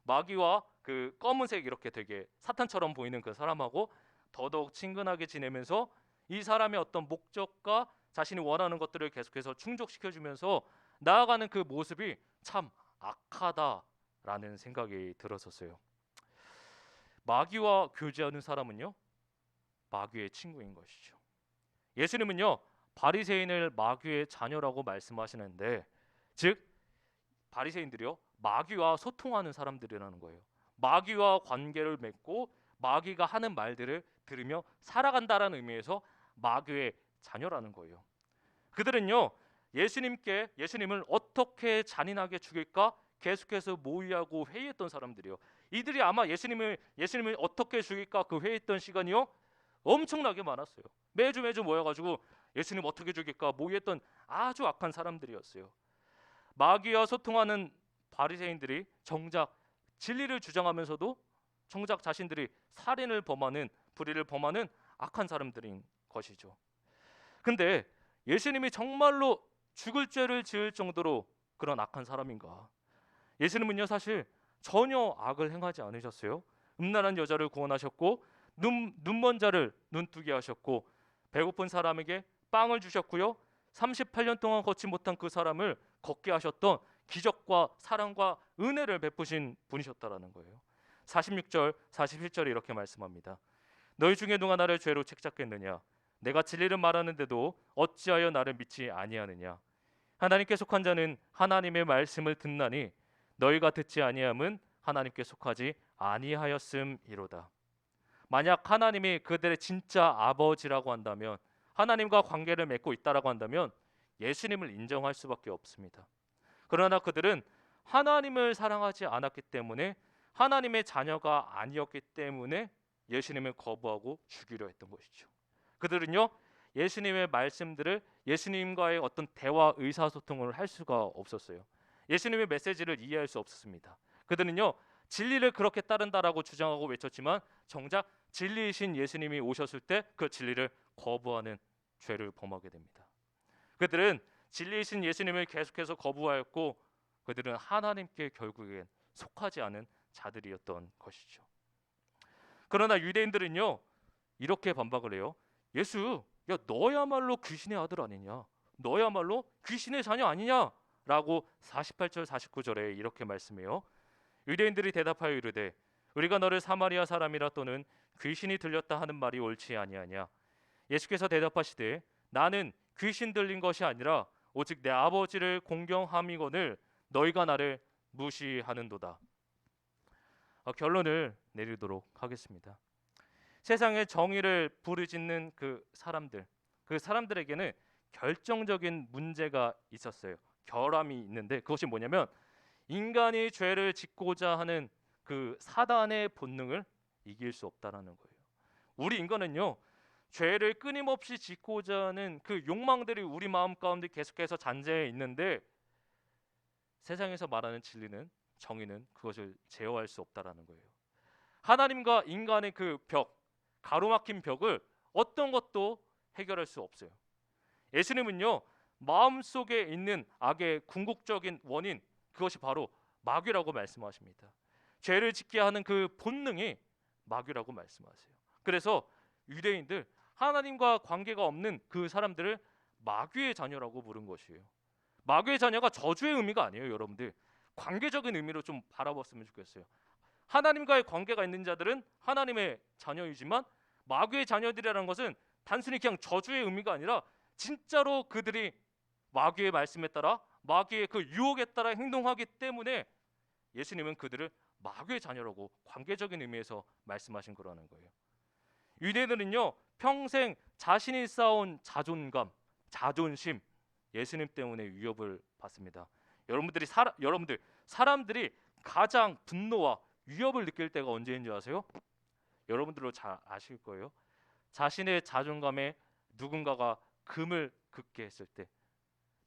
마귀와 그 검은색 이렇게 되게 사탄처럼 보이는 그 사람하고 더더욱 친근하게 지내면서 이 사람의 어떤 목적과 자신이 원하는 것들을 계속해서 충족시켜주면서 나아가는 그 모습이 참 악하다라는 생각이 들었었어요. 마귀와 교제하는 사람은요, 마귀의 친구인 것이죠. 예수님은요, 바리새인을 마귀의 자녀라고 말씀하시는데, 즉 바리새인들이요, 마귀와 소통하는 사람들이라는 거예요. 마귀와 관계를 맺고 마귀가 하는 말들을 들으며 살아간다라는 의미에서 마귀의 자녀라는 거예요. 그들은요, 예수님을 어떻게 잔인하게 죽일까 계속해서 모의하고 회의했던 사람들이요. 이들이 아마 예수님을 어떻게 죽일까 그 회의했던 시간이요, 엄청나게 많았어요. 매주 모여가지고 예수님 어떻게 죽일까 모의했던 아주 악한 사람들이었어요. 마귀와 소통하는 바리새인들이 정작 진리를 주장하면서도 정작 자신들이 살인을 범하는, 불의를 범하는 악한 사람들인 것이죠. 근데 예수님이 정말로 죽을 죄를 지을 정도로 그런 악한 사람인가? 예수님은요, 사실 전혀 악을 행하지 않으셨어요. 음란한 여자를 구원하셨고, 눈먼 자를 눈뜨게 하셨고, 배고픈 사람에게 빵을 주셨고요, 38년 동안 걷지 못한 그 사람을 걷게 하셨던 기적과 사랑과 은혜를 베푸신 분이셨다라는 거예요. 46절, 47절에 이렇게 말씀합니다. 너희 중에 누가 나를 죄로 책잡겠느냐? 내가 진리를 말하는데도 어찌하여 나를 믿지 아니하느냐? 하나님께 속한 자는 하나님의 말씀을 듣나니 너희가 듣지 아니함은 하나님께 속하지 아니하였음이로다. 만약 하나님이 그들의 진짜 아버지라고 한다면, 하나님과 관계를 맺고 있다라고 한다면 예수님을 인정할 수밖에 없습니다. 그러나 그들은 하나님을 사랑하지 않았기 때문에, 하나님의 자녀가 아니었기 때문에 예수님을 거부하고 죽이려 했던 것이죠. 그들은요, 예수님의 말씀들을, 예수님과의 어떤 대화, 의사소통을 할 수가 없었어요. 예수님의 메시지를 이해할 수 없었습니다. 그들은요, 진리를 그렇게 따른다라고 주장하고 외쳤지만 정작 진리이신 예수님이 오셨을 때 그 진리를 거부하는 죄를 범하게 됩니다. 그들은 진리이신 예수님을 계속해서 거부하였고, 그들은 하나님께 결국엔 속하지 않은 자들이었던 것이죠. 그러나 유대인들은요, 이렇게 반박을 해요. 예수, 야, 너야말로 귀신의 아들 아니냐? 너야말로 귀신의 자녀 아니냐? 라고 48절 49절에 이렇게 말씀해요. 유대인들이 대답하여 이르되 우리가 너를 사마리아 사람이라 또는 귀신이 들렸다 하는 말이 옳지 아니하냐? 예수께서 대답하시되 나는 귀신 들린 것이 아니라 오직 내 아버지를 공경함이거늘 너희가 나를 무시하는도다. 결론을 내리도록 하겠습니다. 세상의 정의를 부르짖는 그 사람들에게는 결정적인 문제가 있었어요. 결함이 있는데, 그것이 뭐냐면 인간이 죄를 짓고자 하는 그 사단의 본능을 이길 수 없다라는 거예요. 우리 인간은요, 죄를 끊임없이 짓고자 하는 그 욕망들이 우리 마음 가운데 계속해서 잔재해 있는데, 세상에서 말하는 진리는, 정의는 그것을 제어할 수 없다라는 거예요. 하나님과 인간의 그 벽, 가로막힌 벽을 어떤 것도 해결할 수 없어요. 예수님은요, 마음속에 있는 악의 궁극적인 원인, 그것이 바로 마귀라고 말씀하십니다. 죄를 짓게 하는 그 본능이 마귀라고 말씀하세요. 그래서 유대인들, 하나님과 관계가 없는 그 사람들을 마귀의 자녀라고 부른 것이에요. 마귀의 자녀가 저주의 의미가 아니에요, 여러분들. 관계적인 의미로 좀 바라봤으면 좋겠어요. 하나님과의 관계가 있는 자들은 하나님의 자녀이지만, 마귀의 자녀들이라는 것은 단순히 그냥 저주의 의미가 아니라 진짜로 그들이 마귀의 말씀에 따라, 마귀의 그 유혹에 따라 행동하기 때문에 예수님은 그들을 마귀의 자녀라고 관계적인 의미에서 말씀하신 거라는 거예요. 유대인들은요, 평생 자신이 쌓아온 자존감, 자존심, 예수님 때문에 위협을 받습니다. 사람들이 가장 분노와 위협을 느낄 때가 언제인 줄 아세요? 여러분들도 잘 아실 거예요. 자신의 자존감에 누군가가 금을 긋게 했을 때,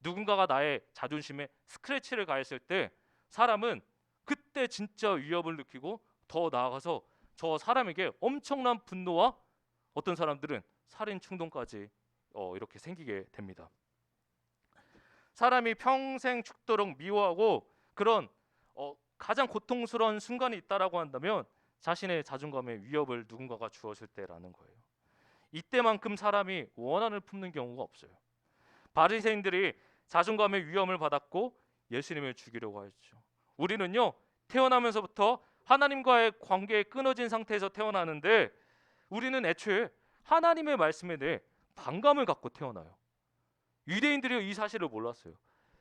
누군가가 나의 자존심에 스크래치를 가했을 때, 사람은 그때 진짜 위협을 느끼고, 더 나아가서 저 사람에게 엄청난 분노와, 어떤 사람들은 살인 충동까지 이렇게 생기게 됩니다. 사람이 평생 죽도록 미워하고 그런 가장 고통스러운 순간이 있다라고 한다면 자신의 자존감에 위협을 누군가가 주었을 때라는 거예요. 이때만큼 사람이 원한을 품는 경우가 없어요. 바리새인들이 자존감의 위험을 받았고 예수님을 죽이려고 하였죠. 우리는요, 태어나면서부터 하나님과의 관계에 끊어진 상태에서 태어나는데 우리는 애초에 하나님의 말씀에 대해 반감을 갖고 태어나요. 유대인들이 이 사실을 몰랐어요.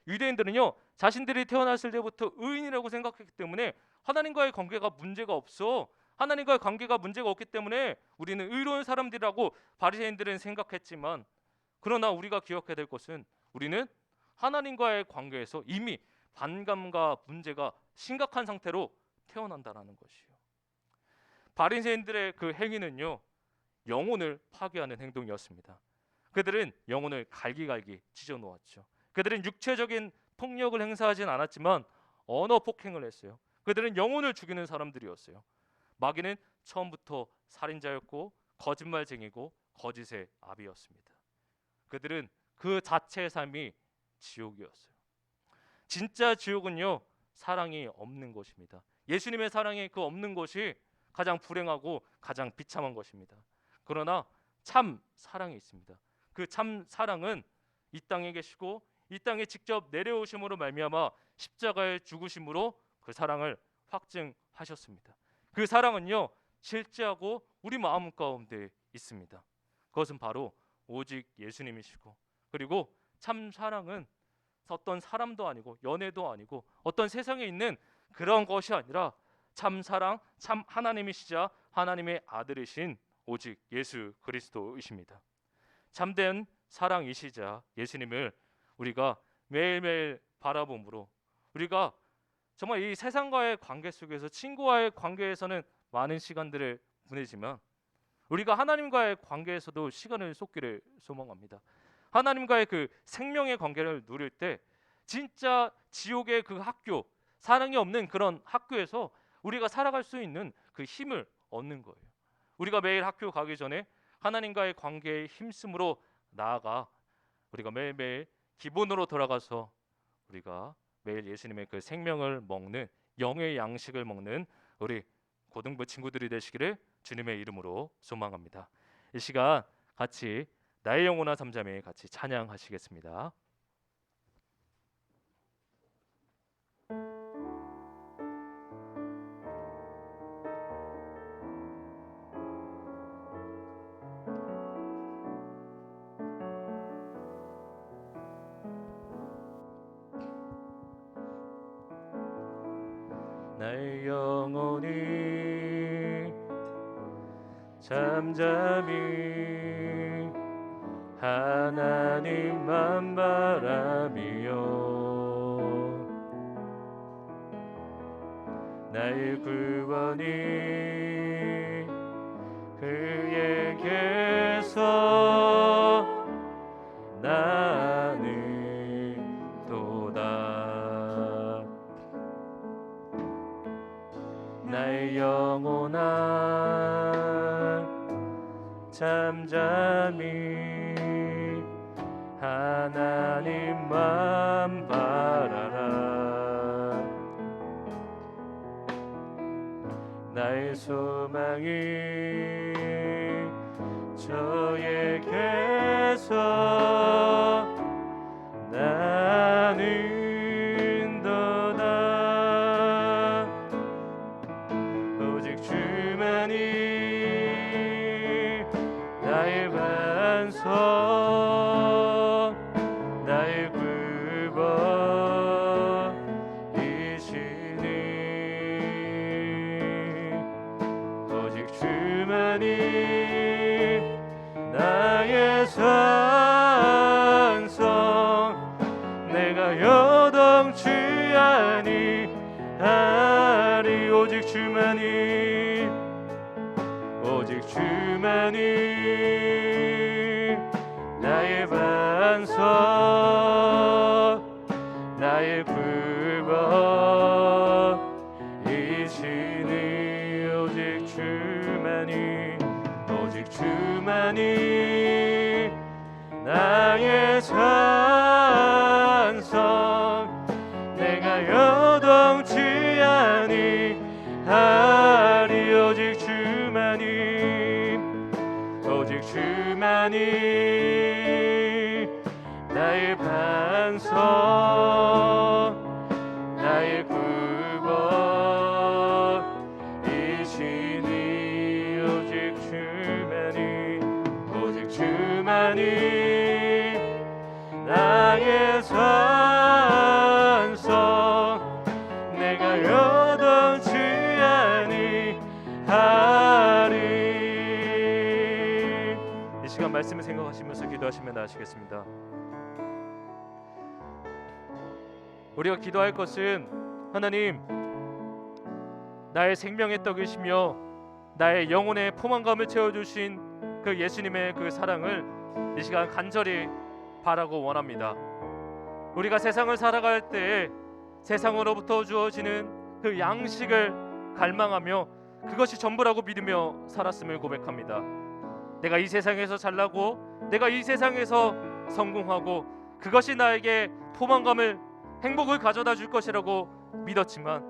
유대인들은요, 자신들이 태어났을 때부터 의인이라고 생각했기 때문에 하나님과의 관계가 문제가 없어. 하나님과의 관계가 문제가 없기 때문에 우리는 의로운 사람들이라고 바리새인들은 생각했지만, 그러나 우리가 기억해야 될 것은 우리는 하나님과의 관계에서 이미 반감과 문제가 심각한 상태로 태어난다라는 것이요. 바리새인들의 그 행위는요, 영혼을 파괴하는 행동이었습니다. 그들은 영혼을 갈기갈기 찢어 놓았죠. 그들은 육체적인 폭력을 행사하진 않았지만 언어 폭행을 했어요. 그들은 영혼을 죽이는 사람들이었어요. 마귀는 처음부터 살인자였고 거짓말쟁이고 거짓의 아비였습니다. 그들은 그 자체의 삶이 지옥이었어요. 진짜 지옥은요, 사랑이 없는 것입니다. 예수님의 사랑이 그 없는 것이 가장 불행하고 가장 비참한 것입니다. 그러나 참 사랑이 있습니다. 그 참 사랑은 이 땅에 계시고 이 땅에 직접 내려오심으로 말미암아 십자가의 죽으심으로 그 사랑을 확증하셨습니다. 그 사랑은요, 실제하고 우리 마음 가운데 있습니다. 그것은 바로 오직 예수님이시고, 그리고 참 사랑은 어떤 사람도 아니고 연애도 아니고 어떤 세상에 있는 그런 것이 아니라 참 사랑, 참 하나님이시자 하나님의 아들이신 오직 예수 그리스도이십니다. 참된 사랑이시자 예수님을 우리가 매일매일 바라봄으로 우리가 정말 이 세상과의 관계 속에서, 친구와의 관계에서는 많은 시간들을 보내지만 우리가 하나님과의 관계에서도 시간을 쏟기를 소망합니다. 하나님과의 그 생명의 관계를 누릴 때 진짜 지옥의 그 학교, 사랑이 없는 그런 학교에서 우리가 살아갈 수 있는 그 힘을 얻는 거예요. 우리가 매일 학교 가기 전에 하나님과의 관계에 힘쓰므로 나아가 우리가 매일매일 기본으로 돌아가서 우리가 매일 예수님의 그 생명을 먹는, 영의 양식을 먹는 우리 고등부 친구들이 되시기를 주님의 이름으로 소망합니다. 이 시간 같이 나의 영혼아 삼자매 같이 찬양하시겠습니다. 나의 영혼이 잠잠히 하나님만 바라며 나의 구원이 그에게서 나는 도다. 나의 영혼아 잠잠히 하나님만 바라라. 나의 소망이 저에게서 나는 도다. 오직 주만이 나의 반석, 나의 구원이시니. 오직 주만이 나의 산성, 내가 여동치 아니하리. 오직 주만이, 오직 주만이 나의 반석, 나의 구원이시니. 오직 주만이, 오직 주만이 나의 산성, 내가 여동치 아니하리. 오직 주만이, 오직 주 주만이 나의 반석 나의 구원이시니 오직 주만이 나의 산성 내가 요동치 아니하리. 이 시간 말씀을 생각하시면서 기도하시면 나으시겠습니다. 우리가 기도할 것은 하나님 나의 생명의 떡이시며 나의 영혼의 포만감을 채워주신 그 예수님의 그 사랑을 이 시간 간절히 바라고 원합니다. 우리가 세상을 살아갈 때에 세상으로부터 주어지는 그 양식을 갈망하며 그것이 전부라고 믿으며 살았음을 고백합니다. 내가 이 세상에서 잘나고 내가 이 세상에서 성공하고 그것이 나에게 포만감을 행복을 가져다 줄 것이라고 믿었지만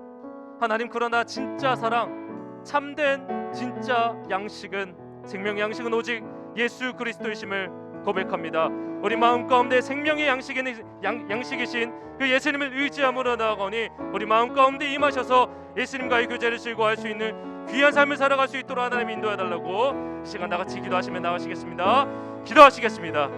하나님 그러나 진짜 사랑 참된 진짜 양식은 생명의 양식은 오직 예수 그리스도이심을 고백합니다. 우리 마음 가운데 생명의 양식이신 그 예수님을 의지함으로 나아가니 우리 마음 가운데 임하셔서 예수님과의 교제를 즐거워할 수 있는 귀한 삶을 살아갈 수 있도록 하나님 인도해 달라고 이 시간 나같이 기도하시면 나가시겠습니다. 기도하시겠습니다.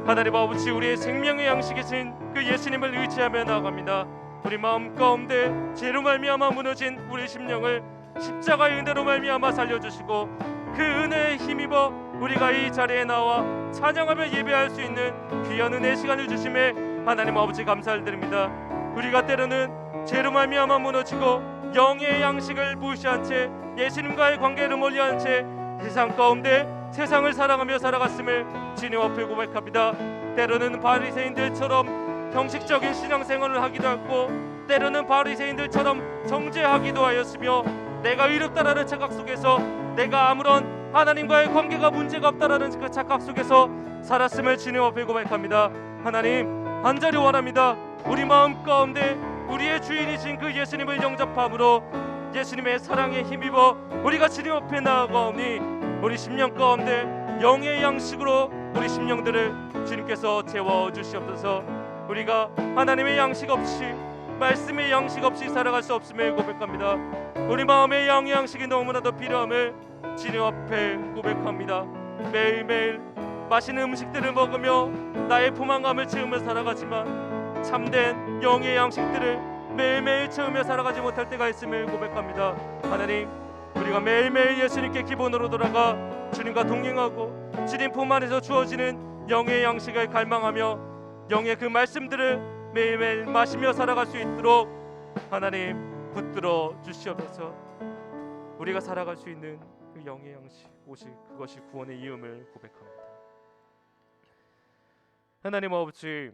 하나님 아버지 우리의 생명의 양식이신 그 예수님을 의지하며 나아갑니다. 우리 마음 가운데 죄로 말미암아 무너진 우리 심령을 십자가의 은혜로 말미암아 살려주시고 그 은혜에 힘입어 우리가 이 자리에 나와 찬양하며 예배할 수 있는 귀한 은혜의 시간을 주심에 하나님 아버지 감사를 드립니다. 우리가 때로는 죄로 말미암아 무너지고 영의 양식을 무시한 채 예수님과의 관계를 멀리한 채 세상 가운데 세상을 사랑하며 살아갔음을 주님 앞에 고백합니다. 때로는 바리새인들처럼 형식적인 신앙생활을 하기도 하고 때로는 바리새인들처럼 정죄하기도 하였으며 내가 의롭다라는 착각 속에서 내가 아무런 하나님과의 관계가 문제가 없다라는 그 착각 속에서 살았음을 주님 앞에 고백합니다. 하나님 간절히 원합니다. 우리 마음 가운데 우리의 주인이신 그 예수님을 영접함으로 예수님의 사랑에 힘입어 우리가 주님 앞에 나아가오니 우리 심령 가운데 영의 양식으로 우리 심령들을 주님께서 채워주시옵소서. 우리가 하나님의 양식 없이 말씀의 양식 없이 살아갈 수 없음을 고백합니다. 우리 마음의 영의 양식이 너무나도 필요함을 주님 앞에 고백합니다. 매일매일 맛있는 음식들을 먹으며 나의 포만감을 채우며 살아가지만 참된 영의 양식들을 매일매일 채우며 살아가지 못할 때가 있음을 고백합니다. 하나님 우리가 매일매일 예수님께 기본으로 돌아가 주님과 동행하고 주님 품 안에서 주어지는 영의 양식을 갈망하며 영의 그 말씀들을 매일매일 마시며 살아갈 수 있도록 하나님 붙들어 주시옵소서. 우리가 살아갈 수 있는 그 영의 양식 오직 그것이 구원의 이음을 고백합니다. 하나님 아버지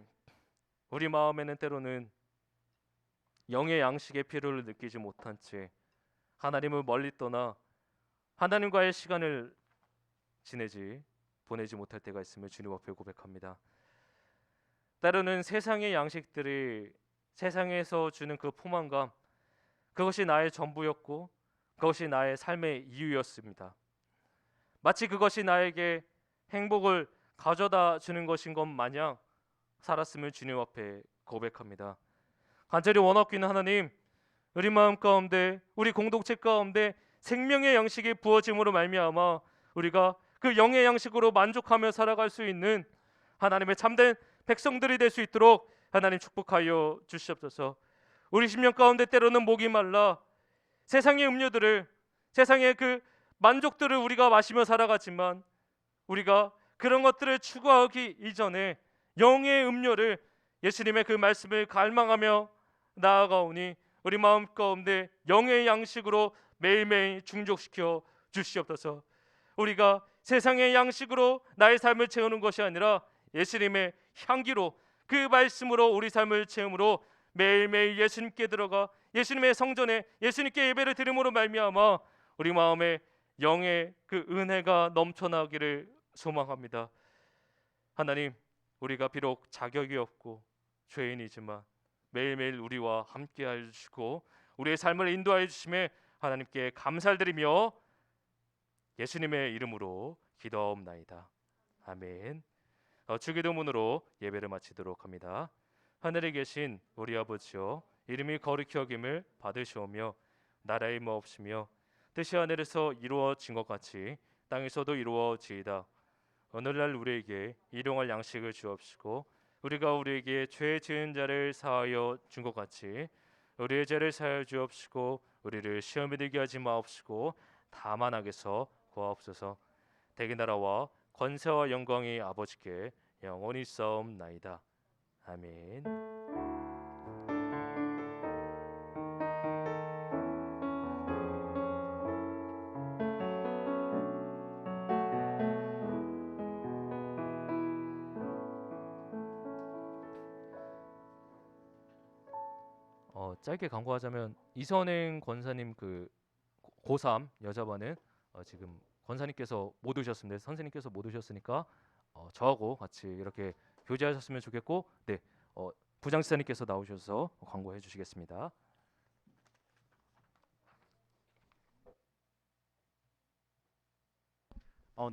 우리 마음에는 때로는 영의 양식의 필요를 느끼지 못한 채 하나님을 멀리 떠나 하나님과의 시간을 보내지 못할 때가 있음을 주님 앞에 고백합니다. 때로는 세상의 양식들이 세상에서 주는 그 포만감 그것이 나의 전부였고 그것이 나의 삶의 이유였습니다. 마치 그것이 나에게 행복을 가져다 주는 것인 것 마냥 살았음을 주님 앞에 고백합니다. 간절히 원하기는 하나님 우리 마음 가운데 우리 공동체 가운데 생명의 양식이 부어짐으로 말미암아 우리가 그 영의 양식으로 만족하며 살아갈 수 있는 하나님의 참된 백성들이 될 수 있도록 하나님 축복하여 주시옵소서. 우리 심령 가운데 때로는 목이 말라 세상의 음료들을 세상의 그 만족들을 우리가 마시며 살아가지만 우리가 그런 것들을 추구하기 이전에 영의 음료를 예수님의 그 말씀을 갈망하며 나아가오니 우리 마음 가운데 영의 양식으로 매일매일 충족시켜 주시옵소서. 우리가 세상의 양식으로 나의 삶을 채우는 것이 아니라 예수님의 향기로 그 말씀으로 우리 삶을 채움으로 매일매일 예수님께 들어가 예수님의 성전에 예수님께 예배를 드림으로 말미암아 우리 마음에 영의 그 은혜가 넘쳐나기를 소망합니다. 하나님 우리가 비록 자격이 없고 죄인이지만 매일매일 우리와 함께하여 주시고 우리의 삶을 인도하여 주심에 하나님께 감사를 드리며 예수님의 이름으로 기도하옵나이다. 아멘. 주기도문으로 예배를 마치도록 합니다. 하늘에 계신 우리 아버지여, 이름이 거룩히 여김을 받으시오며 나라의 마옵시며 뜻이 하늘에서 이루어진 것 같이 땅에서도 이루어지이다. 오늘날 우리에게 일용할 양식을 주옵시고 우리가 우리에게 죄 지은 자를 사하여 준 것 같이 우리의 죄를 사하여 주옵시고 우리를 시험에 들게 하지 마옵시고 다만 악에서 구하옵소서. 대개 나라와 권세와 영광이 아버지께 영원히 있사옵나이다. 아멘. 짧게 광고하자면 이선행 권사님 그 고3 여자반은 지금 권사님께서 못 오셨습니다. 선생님께서 못 오셨으니까 저하고 같이 이렇게 교제하셨으면 좋겠고, 네, 부장지사님께서 나오셔서 광고해 주시겠습니다.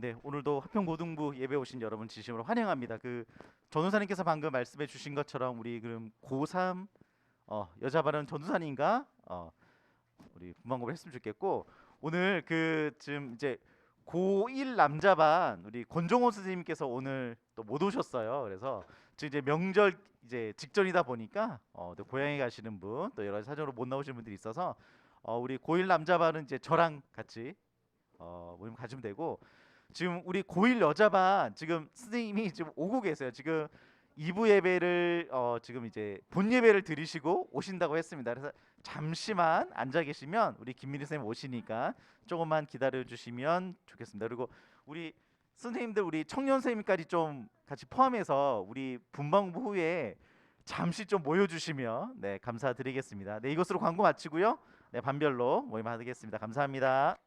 네, 오늘도 화평고등부 예배 오신 여러분 진심으로 환영합니다. 그 전우사님께서 방금 말씀해 주신 것처럼 우리 그럼 고3 여자 발은 전우사님과 우리 분방법을 했으면 좋겠고, 오늘 그 지금 이제 고1 남자반 우리 권종호 선생님께서 오늘 또 못 오셨어요. 그래서 지금 이제 명절 이제 직전이다 보니까 또 고향에 가시는 분, 또 여러 가지 사정으로 못 나오시는 분들이 있어서 우리 고1 남자반은 이제 저랑 같이 모임 가지면 되고, 지금 우리 고1 여자반 지금 선생님이 지금 오고 계세요. 지금 2부 예배를 지금 이제 본 예배를 드리시고 오신다고 했습니다. 그래서 잠시만 앉아 계시면 우리 김민희 선생님 오시니까 조금만 기다려 주시면 좋겠습니다. 그리고 우리 선생님들 우리 청년 선생님까지 좀 같이 포함해서 우리 분방부 후에 잠시 좀 모여 주시면 네 감사드리겠습니다. 네, 이것으로 광고 마치고요. 네, 반별로 모임 하겠습니다. 감사합니다.